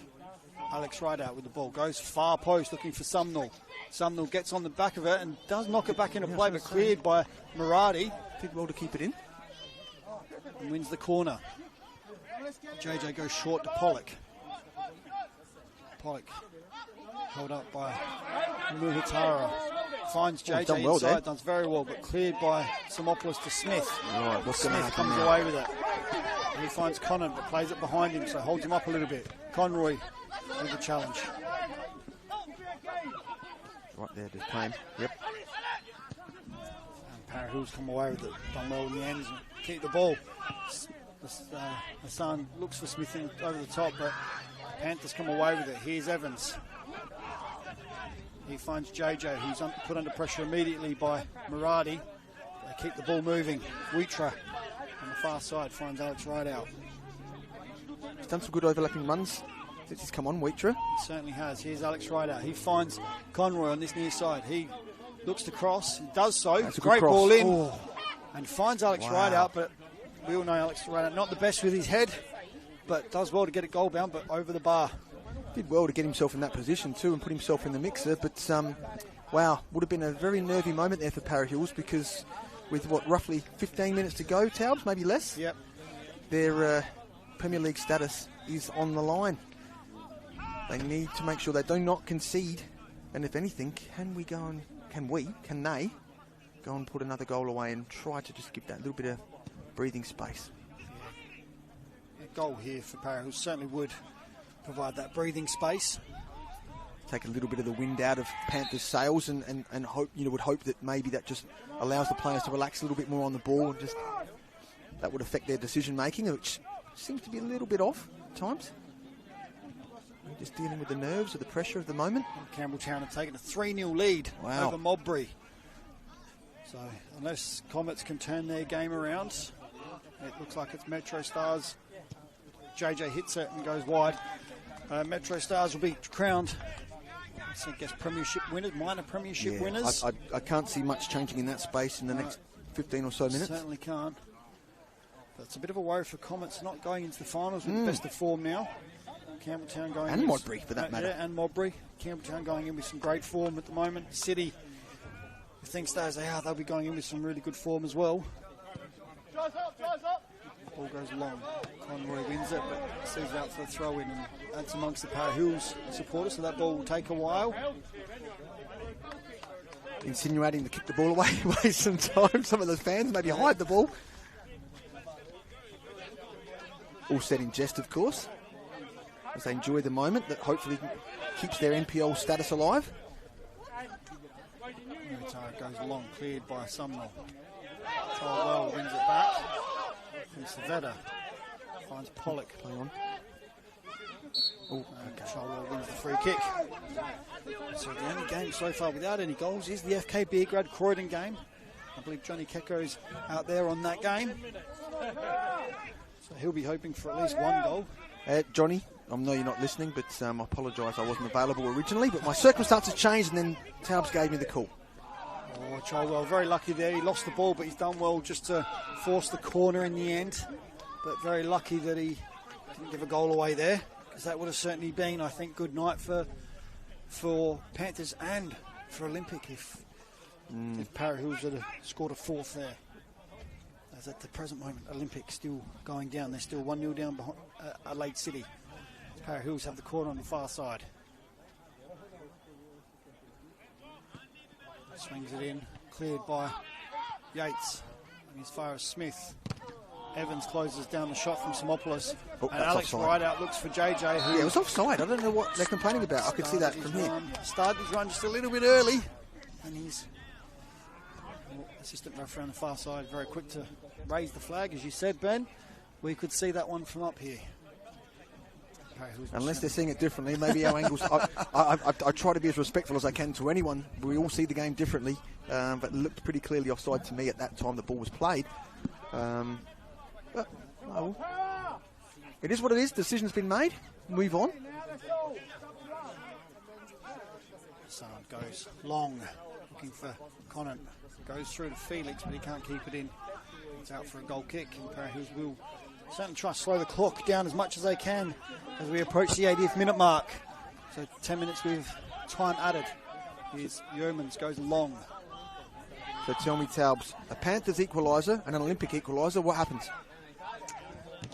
Alex Rideout with the ball, goes far post looking for Sumnall. Sumnall gets on the back of it and does knock it back into play, but cleared by Maradi. Did well to keep it in. And wins the corner. JJ goes short to Pollock. Pollock held up by Muhitara. Finds JJ inside, does very well, but cleared by Simopoulos to Smith. Right, Smith comes away with it. And he finds Connon, but plays it behind him, so holds him up a little bit. Conroy with the challenge. Right there, just playing. Yep. And Para Hills come away with it. Done well in the ends and keep the ball. Hassan looks for Smith over the top, but Panthers come away with it. Here's Evans. He finds JJ, who's put under pressure immediately by Maradi. They keep the ball moving. Wheatra on the far side finds Alex Rideout. He's done some good overlapping runs since he's come on, Wheatra. He certainly has. Here's Alex Rideout. He finds Conroy on this near side. He looks to cross. He does so. That's a great good cross. Ball in. Oh. and finds Alex Rideout, but we all know Alex Rideout not the best with his head, but does well to get it goal bound, but over the bar. Did well to get himself in that position too and put himself in the mixer, but wow, would have been a very nervy moment there for Para Hills, because with roughly 15 minutes to go, Taubes, maybe less. Yep. Their Premier League status is on the line. They need to make sure they do not concede, and if anything, can they go and put another goal away and try to just give that little bit of breathing space. A goal here for Para Hills certainly would provide that breathing space. Take a little bit of the wind out of Panthers' sails, and hope, would hope that maybe that just allows the players to relax a little bit more on the ball, and just that would affect their decision making, which seems to be a little bit off at times. Just dealing with the nerves or the pressure of the moment. And Campbelltown have taken a 3-0 lead over Modbury. So unless Comets can turn their game around, it looks like it's Metro Stars. JJ hits it and goes wide. Metro Stars will be crowned, I guess, premiership winners, minor premiership winners. I can't see much changing in that space in the next 15 or so minutes. Certainly can't. But it's a bit of a worry for Comets not going into the finals with the best of form now. Campbelltown going and Modbury, for that matter. Yeah, and Modbury. Campbelltown going in with some great form at the moment. City, if things stay as they are, they'll be going in with some really good form as well. Ball goes long. Conroy wins it, but sees it out for the throw-in, and that's amongst the Para Hills supporters, so that ball will take a while. Insinuating to kick the ball away sometimes. Some of the fans maybe hide the ball. All said in jest, of course, as they enjoy the moment that hopefully keeps their NPL status alive. It goes long, cleared by Sumner. Charwell wins it back. And Savetta finds Pollock. Play on. Charwell wins the free kick. So the only game so far without any goals is the FK Beergrad Croydon game. I believe Johnny Kecko's out there on that game. So he'll be hoping for at least one goal. Johnny, I know you're not listening, but I apologise, I wasn't available originally, but my circumstances changed and then Taubes gave me the call. Oh, Charwell, very lucky there. He lost the ball, but he's done well just to force the corner in the end. But very lucky that he didn't give a goal away there, because that would have certainly been, I think, good night for Panthers and for Olympic if Para Hills had scored a fourth there. As at the present moment, Olympic still going down. They're still 1-0 down behind Adelaide City. Para Hills have the corner on the far side. Swings it in, cleared by Yates. And as far as Smith, Evans closes down the shot from Simopoulos. And Alex Rideout looks for JJ. Who it was offside. I don't know what they're complaining about. I could see that from here. Started his run just a little bit early. And his assistant referee on the far side very quick to raise the flag. As you said, Ben, we could see that one from up here. Unless they're seeing it differently, maybe our angles. I try to be as respectful as I can to anyone. We all see the game differently, but it looked pretty clearly offside to me at that time the ball was played. But it is what it is. Decision's been made. Move on. Sard goes long, looking for Conant. Goes through to Felix, but he can't keep it in. It's out for a goal kick, and Para Hills will certainly try to slow the clock down as much as they can as we approach the 80th minute mark. So 10 minutes with time added. Here's Yeomans, goes long. So tell me, Taubes, a Panthers equaliser and an Olympic equaliser, what happens?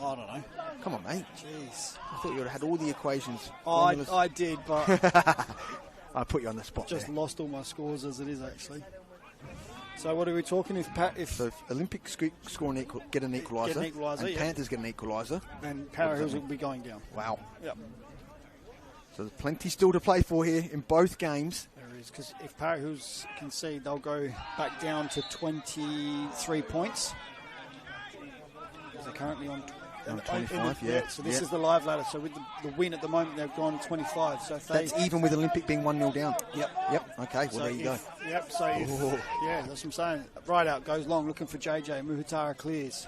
I don't know. Come on, mate. Jeez. I thought you would have had all the equations. I did, but I put you on the spot. Just there. lost all my scores as it is, actually. So what are we talking? If Olympic score get an equaliser, and Panthers get an equaliser, and Para Hills will be going down. Wow. Yep. So there's plenty still to play for here in both games. There is, because if Para Hills concede, they'll go back down to 23 points. Because they're currently on 25, So this is the live ladder. So with the win at the moment, they've gone 25. So if that's even with Olympic being 1-0 down. Yep. Okay. Well, so there you go. Yep. So that's what I'm saying. Rideout goes long, looking for JJ. Muhutara clears.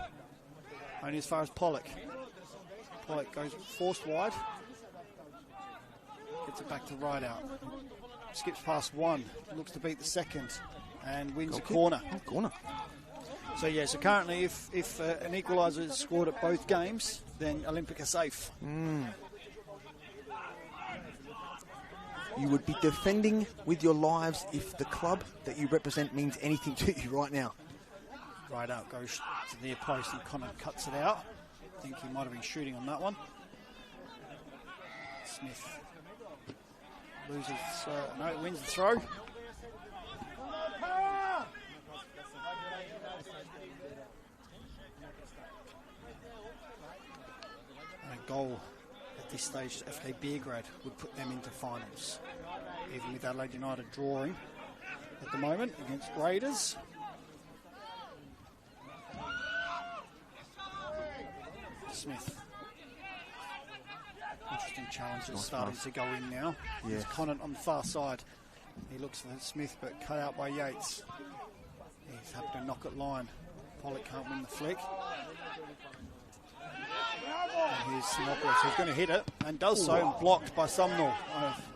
Only as far as Pollock. Pollock goes forced wide. Gets it back to Rideout. Skips past one. Looks to beat the second, and wins a corner. Corner. So yeah, so currently if an equaliser is scored at both games, then Olympic are safe. You would be defending with your lives if the club that you represent means anything to you right now. Right out, goes to the near post and Connor cuts it out. I think he might have been shooting on that one. Smith loses, no, wins the throw. And a goal at this stage, FK Beergrad would put them into finals. Even with Adelaide United drawing at the moment against Raiders. Smith. Interesting challenge that's starting to go in now. Yes. It's Conant on the far side. He looks for Smith, but cut out by Yates. He's happy to knock it line. Pollock can't win the flick. And here's Sinopoulos, who's going to hit it, and does so, and blocked by Sumnall.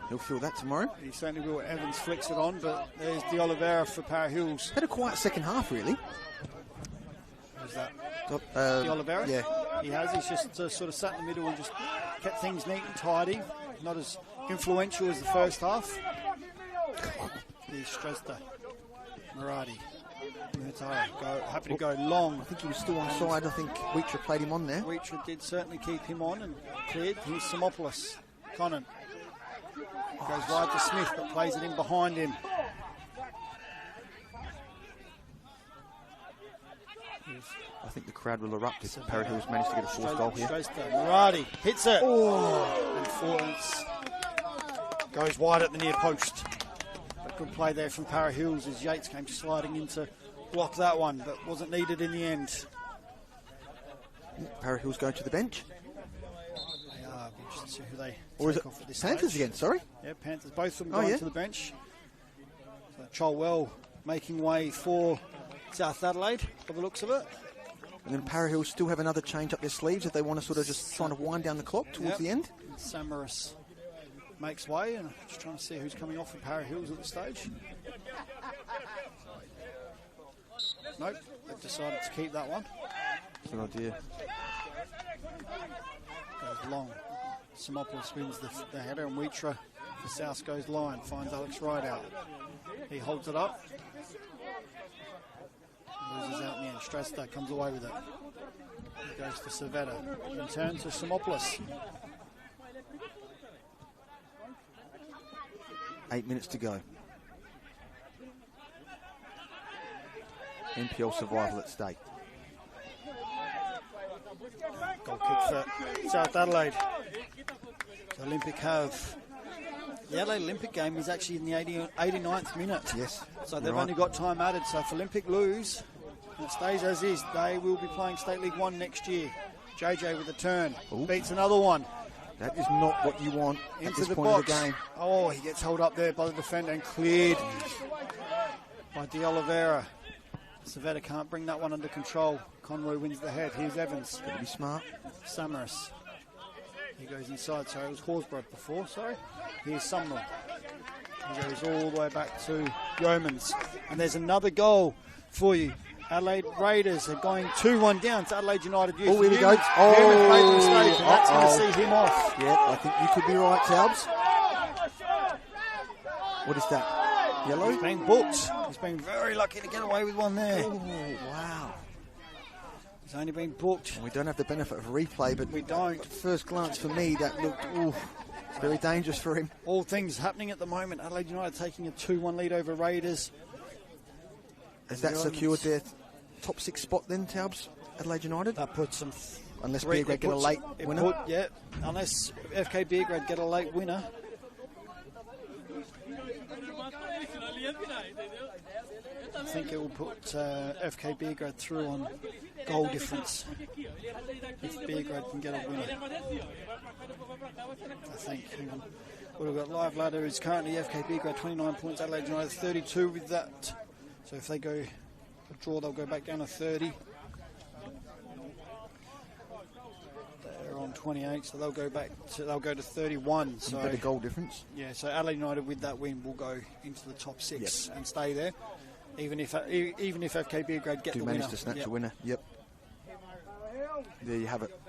He'll feel that tomorrow. He certainly will. Evans flicks it on, but there's De Oliveira for Para Hills. Had a quiet second half, really. Who's that? De Oliveira? Yeah. He has. He's just sort of sat in the middle and just kept things neat and tidy. Not as influential as the first half. Here's Strezda. Murati. Happy to go long. I think he was still on side. I think Wheatra played him on there. Wheatra did certainly keep him on and cleared. Here's Simopoulos. Conan. Goes wide to Smith, but plays it in behind him. I think the crowd will erupt if Para Hills managed to get a fourth goal here. Murati hits it. And Fortens goes wide at the near post. But good play there from Para Hills as Yates came sliding in to block that one, but wasn't needed in the end. Para Hills going to the bench. They are. Be interested to see who they Or is take it off at this Panthers stage. again? Sorry. Yeah, Panthers. Both of them going to the bench. So Cholwell making way for South Adelaide, by the looks of it. And then Para Hills still have another change up their sleeves if they want to sort of just trying to wind down the clock towards the end. Samaras makes way, and just trying to see who's coming off for Para Hills at this stage. Nope, they've decided to keep that one. That's an idea. Goes long. Simopoulos wins the header, and Wheatra for South goes line, finds Alex Rideout. He holds it up. Loses out in the end. Strasda comes away with it. He goes to Cervetta. In turn to Simopoulos. 8 minutes to go. NPL survival at stake. Goal kick for South Adelaide. So Olympic have... The Adelaide Olympic game is actually in the 89th minute. Yes. So they've only got time added. So if Olympic lose, and it stays as is, they will be playing State League 1 next year. JJ with a turn. Beats another one. That is not what you want at Into this the point box. of the game. Oh, he gets held up there by the defender and cleared by De Oliveira. Cervetta can't bring that one under control. Conroy wins the head. Here's Evans. Got to be smart. Samaras. He goes inside. Sorry, it was Horsburgh before. Sorry. Here's Sumnall. He goes all the way back to Yeomans. And there's another goal for you. Adelaide Raiders are going 2-1 down to Adelaide United Youth. Oh, here he goes. Yeomans made the mistake, and that's going to see him off. Yeah, I think you could be right, Talbs. What is that? Yellow? He's been booked. He's been very lucky to get away with one there. Oh, wow. He's only been booked. And we don't have the benefit of a replay, but We don't. at first glance for me, that looked very dangerous for him. All things happening at the moment. Adelaide United taking a 2-1 lead over Raiders. Has that secured their top 6 spot then, Talbs? Adelaide United? That puts them... Unless Beergrad get a late winner? Unless FK Beergrad get a late winner. I think it will put FK Beergrad through on goal difference. If Beergrad can get a winner. I think. Hang on. Well, we've got live ladder is currently FK Beergrad 29 points, Adelaide United 32 with that. So if they go a draw, they'll go back down to 30. They're on 28, so they'll go to 31. So Better goal difference. yeah, so Adelaide United with that win will go into the top 6 and stay there. Even if FK Beograd get the winner. Manage to snatch a winner. Yep. There you have it.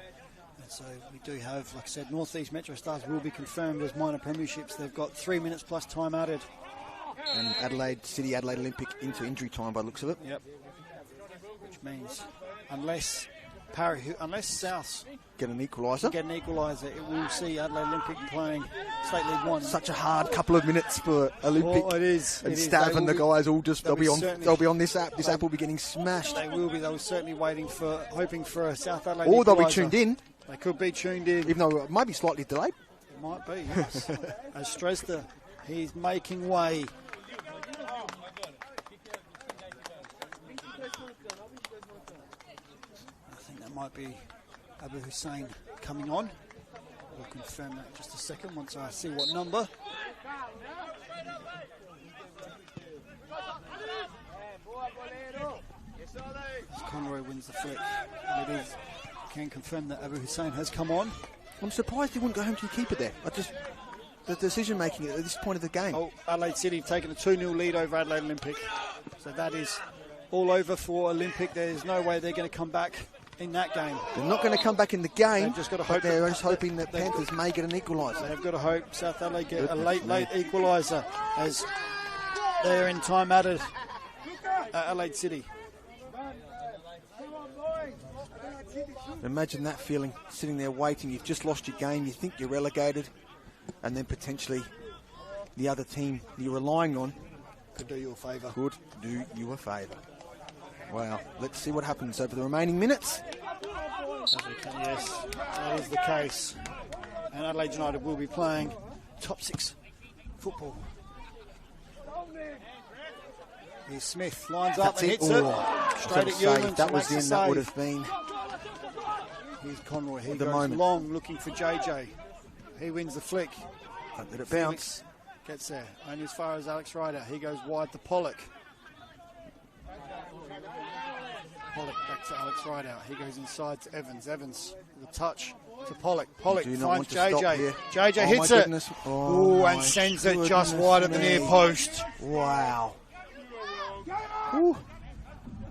And so we do have, like I said, North East Metro Stars will be confirmed as minor premierships. They've got 3 minutes plus time added. And Adelaide Olympic into injury time by the looks of it. Yep. Which means unless Souths get an equaliser, it will see Adelaide Olympic playing State League 1. Such a hard couple of minutes for Olympic. Oh, it is. And Stav and the guys all just they'll be on this app. This app will be getting smashed. They will be. They were certainly hoping for a South Adelaide. Or they'll be equaliser. tuned in. They could be tuned in. Even though it might be slightly delayed. It might be, yes. As Stresta, he's making way. I think that might be Abu Hussein coming on. We'll confirm that in just a second once I see what number. As Conroy wins the flick. And it is. Can confirm that Abu Hussein has come on. I'm surprised he wouldn't go home to the keeper there. The decision making at this point of the game. Oh, Adelaide City have taken a 2-0 lead over Adelaide Olympic. So that is all over for Olympic. There's no way they're going to come back in that game. They're not going to come back in the game. They've just got to hope. They're just hoping that Panthers may get an equaliser. They've got to hope South Adelaide get a late equaliser as they're in time added at Adelaide City. Imagine that feeling, sitting there waiting. You've just lost your game. You think you're relegated, and then potentially the other team you're relying on could do you a favour. Wow. Let's see what happens over the remaining minutes. Yes, that is the case. And Adelaide United will be playing top 6 football. Here's Smith, lines up and hits it. Straight at Yeoman. That was the end. That would have been. Here's Conroy. He goes long, looking for JJ. He wins the flick. Let it bounce. Gets there. Only as far as Alex Ryder. He goes wide to Pollock. Pollock back to Alex Ryder. He goes inside to Evans. Evans with a touch to Pollock. Pollock finds JJ. JJ hits it. Oh, and sends it just wide at the near post. Wow. Ooh.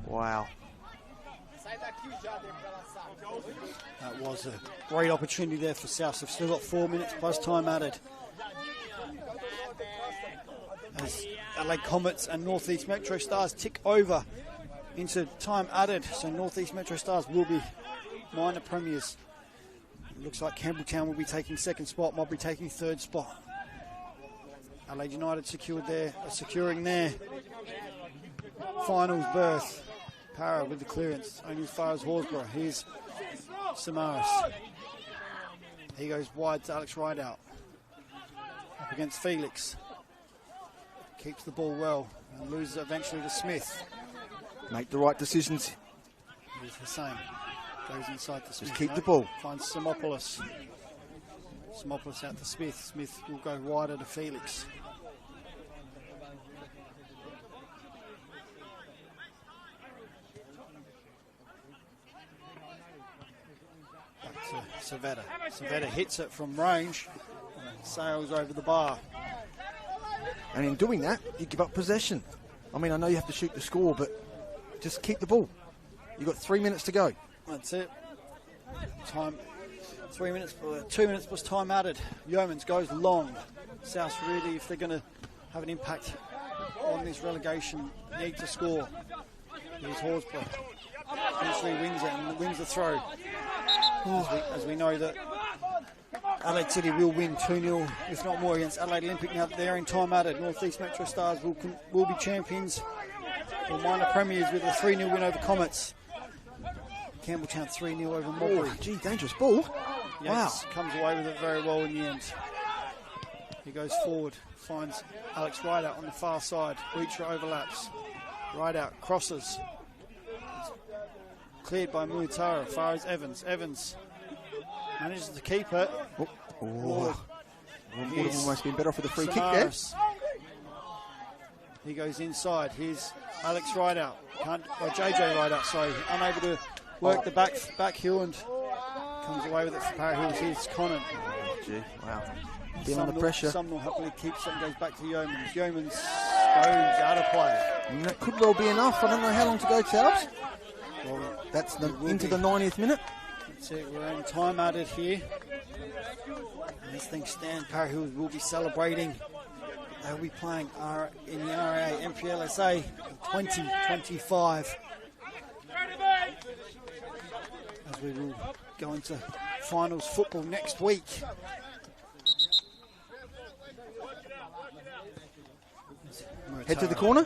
Wow. That was a great opportunity there for South. They've still got 4 minutes plus time added. As Adelaide Comets and North East Metro Stars tick over into time added. So North East Metro Stars will be minor premiers. It looks like Campbelltown will be taking second spot, might be taking third spot. Adelaide United securing their finals berth. Para with the clearance, only as far as Horsburgh. Here's Samaras. He goes wide to Alex Rideout. Up against Felix. Keeps the ball well and loses it eventually to Smith. Make the right decisions. Here's Hussein. Goes inside to Smith. Just keep the ball. Finds Simopoulos. Simopoulos out to Smith. Smith will go wider to Felix. Savetta. Savetta hits it from range and sails over the bar. And in doing that, you give up possession. I mean, I know you have to shoot the score, but just keep the ball. You've got 3 minutes to go. That's it. Time, 3 minutes, 2 minutes plus time added. Yeomans goes long. South really, if they're going to have an impact on this relegation, need to score. Here's Horsburgh. Eventually wins it and wins the throw. As we know that Adelaide City will win 2-0, if not more, against Adelaide Olympic. Now they're in time added. North East Metro Stars will be champions or minor premiers with a 3-0 win over Comets. Campbelltown 3-0 over Mulberry. Gee, dangerous ball. Yes, wow. Comes away with it very well in the end. He goes forward, finds Alex Rideout on the far side. Reacher overlaps. Rideout crosses. Cleared by Muitara, as far as Evans. Evans manages to keep it. Would have almost been better off with a free kick there. He goes inside. Here's Alex Rideout. JJ Rideout, sorry. Unable to work the back heel and comes away with it for Para Hills. Here's Conant. Gee, wow. Being under pressure. Sumnall happily keeps it and goes back to Yeomans. Yeomans goes out of play. And that could well be enough. I don't know how long to go, Charles. Well, that's into the 90th minute. That's it, we're in time at it here. And as things stand, Para Hills will be celebrating. They'll be playing in the RA NPLSA 2025. As we will go into finals football next week. Head to the corner?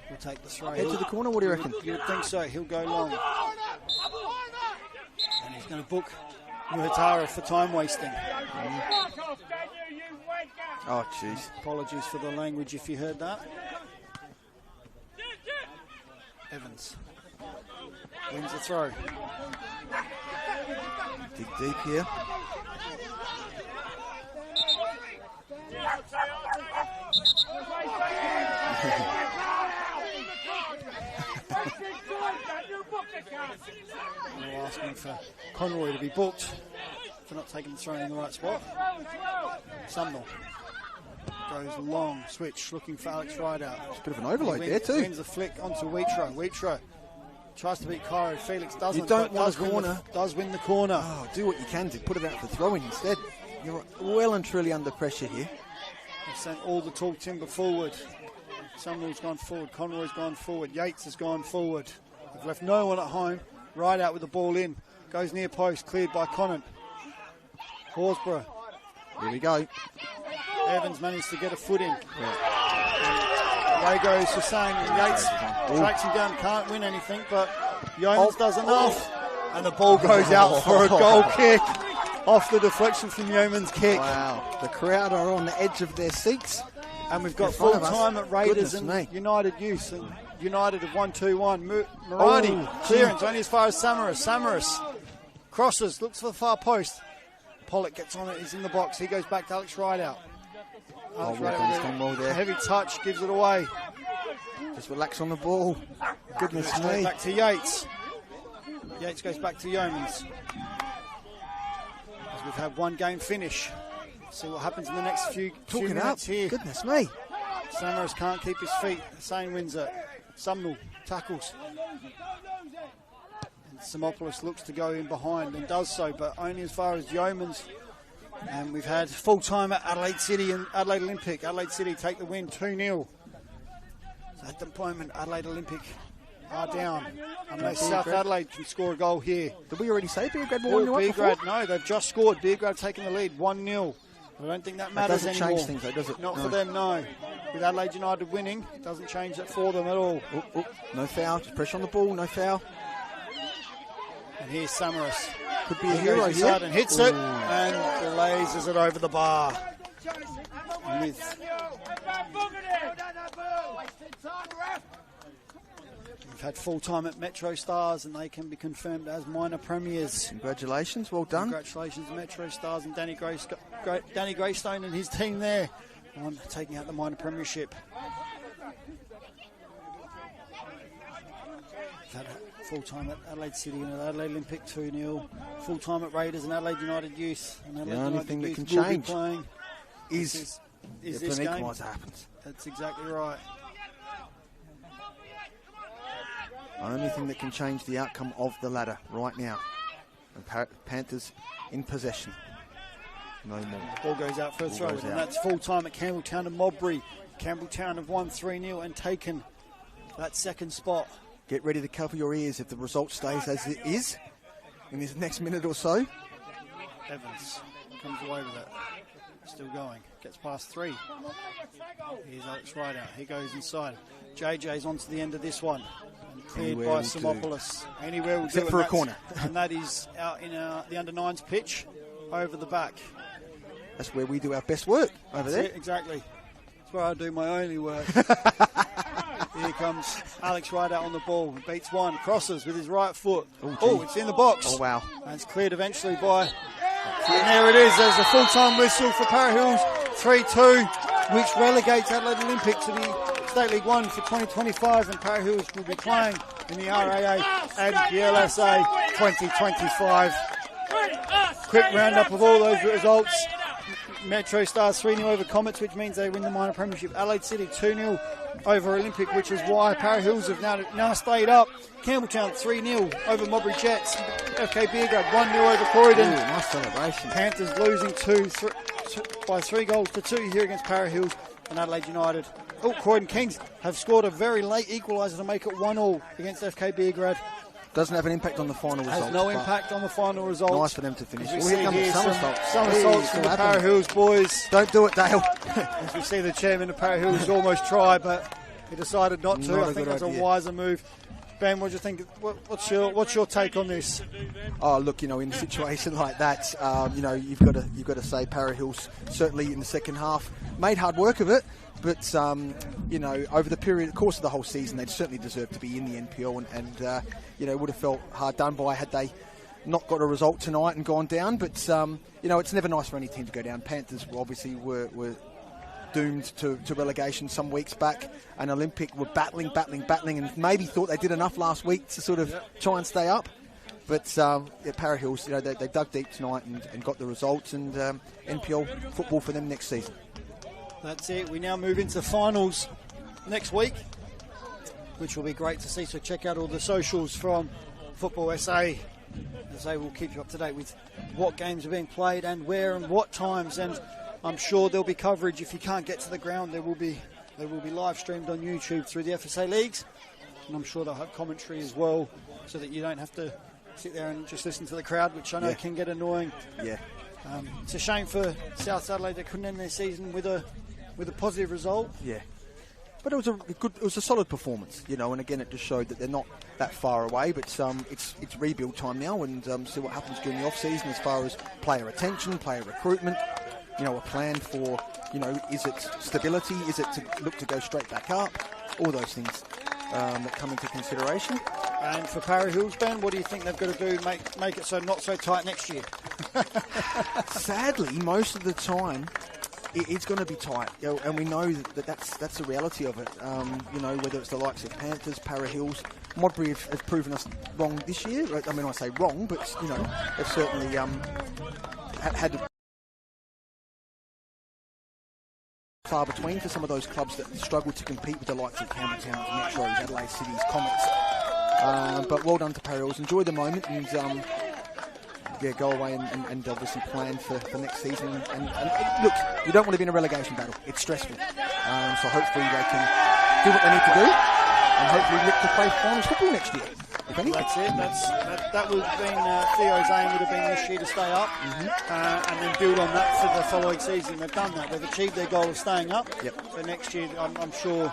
We'll take the throw. Head to the corner, what do you reckon? You would think so, he'll go long. And he's going to book Muhatara for time wasting. Oh, jeez. Apologies for the language if you heard that. Evans wins the throw. Dig deep here. We're asking for Conroy to be booked for not taking the throw in the right spot. Sumnall goes long, switch, looking for Alex Rideout. It's a bit of an overload there too. Wins a flick onto Wheatro. Wheatro tries to beat Cairo. Felix doesn't. You don't want a corner. Does win the corner. Oh, do what you can to put it out for throwing instead. You're well and truly under pressure here. They've sent all the tall timber forward. Sumnall's gone forward. Conroy's gone forward. Yates has gone forward. They've left no one at home. Rideout with the ball in. Goes near post. Cleared by Conant. Horsburgh. Here we go. Evans managed to get a foot in. Away goes Hussein, and Yates tracks him down, can't win anything, but Yeomans does enough. And the ball goes out for a goal kick off the deflection from Yeomans' kick. Wow, the crowd are on the edge of their seats. And we've got full time at Raiders and United Youth. And United have 1-2-1. Muradi, clearance only as far as Samaras. Samaras crosses, looks for the far post. Pollock gets on it, he's in the box. He goes back to Alex Rideout. Alex Rideout well there. Heavy touch, gives it away. Just relax on the ball. Goodness me. Back to Yates. Yates goes back to Yeomans. As we've had one game finish. See what happens in the next few minutes here. Goodness me. Samaras can't keep his feet. Hussein wins it. Sumnall tackles. And Simopoulos looks to go in behind and does so, but only as far as Yeomans. And we've had full time at Adelaide City and Adelaide Olympic. Adelaide City take the win 2-0. So at the moment, Adelaide Olympic are down. Unless South Adelaide can score a goal here. Did we already say Beergrad won the Beergrad, no, they've just scored. Beergrad taking the lead 1-0. I don't think that matters anymore. Doesn't change things though, does it? Not for them, no. With Adelaide United winning, it doesn't change that for them at all. No foul, just pressure on the ball, no foul. And here's Samaras. Could be a hero here. And hits it and lasers it over the bar. We've had full time at Metro Stars and they can be confirmed as minor premiers. Congratulations, well done. Congratulations Metro Stars and Danny Greystone and his team there on taking out the minor premiership. We've had full time at Adelaide City and Adelaide Olympic 2-0. Full time at Raiders and Adelaide United Youth. And Adelaide the only United thing that Youth can change is this if an game. equaliser happens. That's exactly right. The only thing that can change the outcome of the ladder right now. And Panthers in possession. No more. Ball goes out for a throw, and that's full time at Campbelltown and Modbury. Campbelltown have won 3-0 and taken that second spot. Get ready to cover your ears if the result stays as it is in this next minute or so. Evans comes away with it. Still going. Gets past 3. Here's Alex Rideout. He goes inside. JJ's onto the end of this one. And cleared by Simopoulos. Anywhere will do. Except for a corner. And that is out in the under-9s pitch over the back. That's where we do our best work over there. Exactly. That's where I do my only work. Here comes Alex Rideout on the ball. Beats one. Crosses with his right foot. Oh, it's in the box. Oh, wow. And it's cleared eventually by... And there it is. There's a full-time whistle for Para Hills. 3-2, which relegates Adelaide Olympic to the State League 1 for 2025. And Para Hills will be playing in the RAA NPLSA 2025. Quick roundup of all those results. Metro Stars 3-0 over Comets, which means they win the minor premiership. Adelaide City 2-0 over Olympic, which is why Para Hills have now stayed up. Campbelltown 3-0 over Modbury Jets. FK Beergrad 1-0 over Croydon. Ooh, nice celebration. Panthers losing by 3 goals to 2 here against Para Hills. And Adelaide United. Croydon Kings have scored a very late equaliser to make it 1-1 against FK Beergrad. Doesn't have an impact on the final result. Has no impact on the final result. Nice for them to finish. As we see here, somersaults from the Para Hills boys. Don't do it, Dale. As we see the chairman of Para Hills almost tried, but he decided not to. I think that's a wiser move. Ben, what do you think? What's your take on this? Oh, look, in a situation like that, you've got to say Para Hills certainly in the second half made hard work of it. But, over the course of the whole season, they'd certainly deserved to be in the NPL and would have felt hard done by had they not got a result tonight and gone down. But, it's never nice for any team to go down. Panthers obviously were doomed to relegation some weeks back, and Olympic were battling and maybe thought they did enough last week to sort of try and stay up. But Para Hills, they dug deep tonight and got the results, and NPL football for them next season. That's it. We now move into finals next week, which will be great to see. So check out all the socials from Football SA. As I will keep you up to date with what games are being played and where and what times. And I'm sure there'll be coverage. If you can't get to the ground, they will be live streamed on YouTube through the FSA leagues. And I'm sure they'll have commentary as well, so that you don't have to sit there and just listen to the crowd, which I know can get annoying. Yeah. It's a shame for South Adelaide they couldn't end their season with a positive result. Yeah, but it was a solid performance, and again it just showed that they're not that far away. But it's rebuild time now, and see what happens during the off season as far as player retention, player recruitment. A plan for is it stability? Is it to look to go straight back up? All those things that come into consideration. And for Para Hills, Ben, what do you think they've got to do make it so not so tight next year? Sadly, most of the time, it's going to be tight, and we know that's the reality of it. Whether it's the likes of Panthers, Para Hills, Modbury have proven us wrong this year. I mean, I say wrong, but they've certainly had far between for some of those clubs that struggle to compete with the likes of Campbelltown, Metros, Adelaide Cities, Comets. But well done to Para Hills. Enjoy the moment and go away and obviously plan for next season. And look, you don't want to be in a relegation battle. It's stressful. So hopefully they can do what they need to do and hopefully look to play finals football next year. If anything. That's it. That would have been Theo's aim would have been this year to stay up and then build on that for the following season. They've done that. They've achieved their goal of staying up. So next year, I'm sure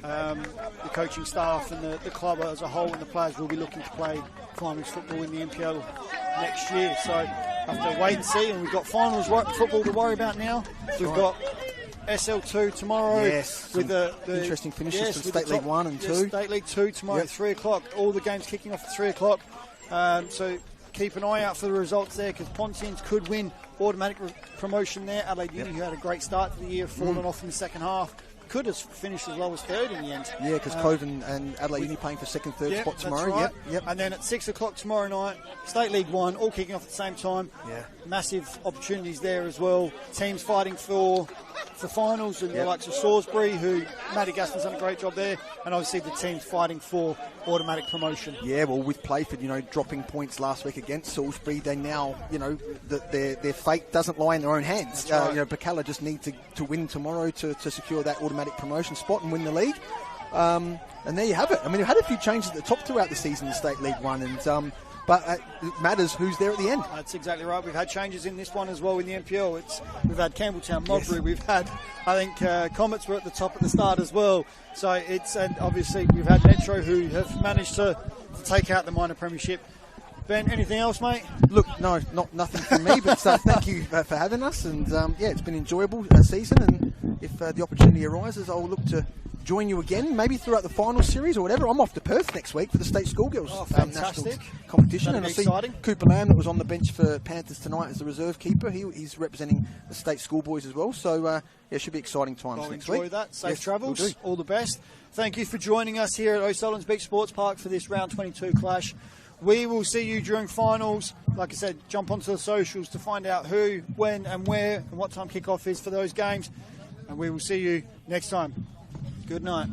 the coaching staff and the club as a whole and the players will be looking to play finals football in the NPL next year. So have to wait and see. And we've got finals football to worry about now. We've got SL2 tomorrow. Yes, with the interesting finishes for State League 1 and 2. State League 2 tomorrow at 3 o'clock. All the games kicking off at 3 o'clock. So keep an eye out for the results there, because Pontians could win automatic promotion there. Adelaide Uni, who had a great start to the year, fallen off in the second half, could have finished as low as third in the end. Yeah, because Coven and Adelaide Uni playing for second, third spot tomorrow. Right. Yep. And then at 6 o'clock tomorrow night, State League 1, all kicking off at the same time. Yeah. Massive opportunities there as well. Teams fighting for finals, and the likes of Salisbury, who Matty Gaston's done a great job there, and obviously the teams fighting for automatic promotion. Yeah, well, with Playford, dropping points last week against Salisbury, they now, their fate doesn't lie in their own hands. That's right. Bacala just need to win tomorrow to secure that automatic promotion spot and win the league. And there you have it. I mean, we've had a few changes at the top throughout the season in State League 1, and but it matters who's there at the end. That's exactly right. We've had changes in this one as well in the NPL. We've had Campbelltown, Modbury. We've had, I think, Comets were at the top at the start as well. So and obviously we've had Metro, who have managed to take out the minor premiership. Ben, anything else, mate? Look, no, nothing from me, but thank you for having us. And it's been an enjoyable season. And if the opportunity arises, I'll look to join you again, maybe throughout the final series or whatever. I'm off to Perth next week for the State Schoolgirls national competition. And I see Cooper Lamb, that was on the bench for Panthers tonight as the reserve keeper. He's representing the State Schoolboys as well. So, it should be exciting times next week. Enjoy that. Safe travels. All the best. Thank you for joining us here at O'Sullivan's Beach Sports Park for this round 22 clash. We will see you during finals. Like I said, jump onto the socials to find out who, when and where and what time kickoff is for those games. And we will see you next time. Good night.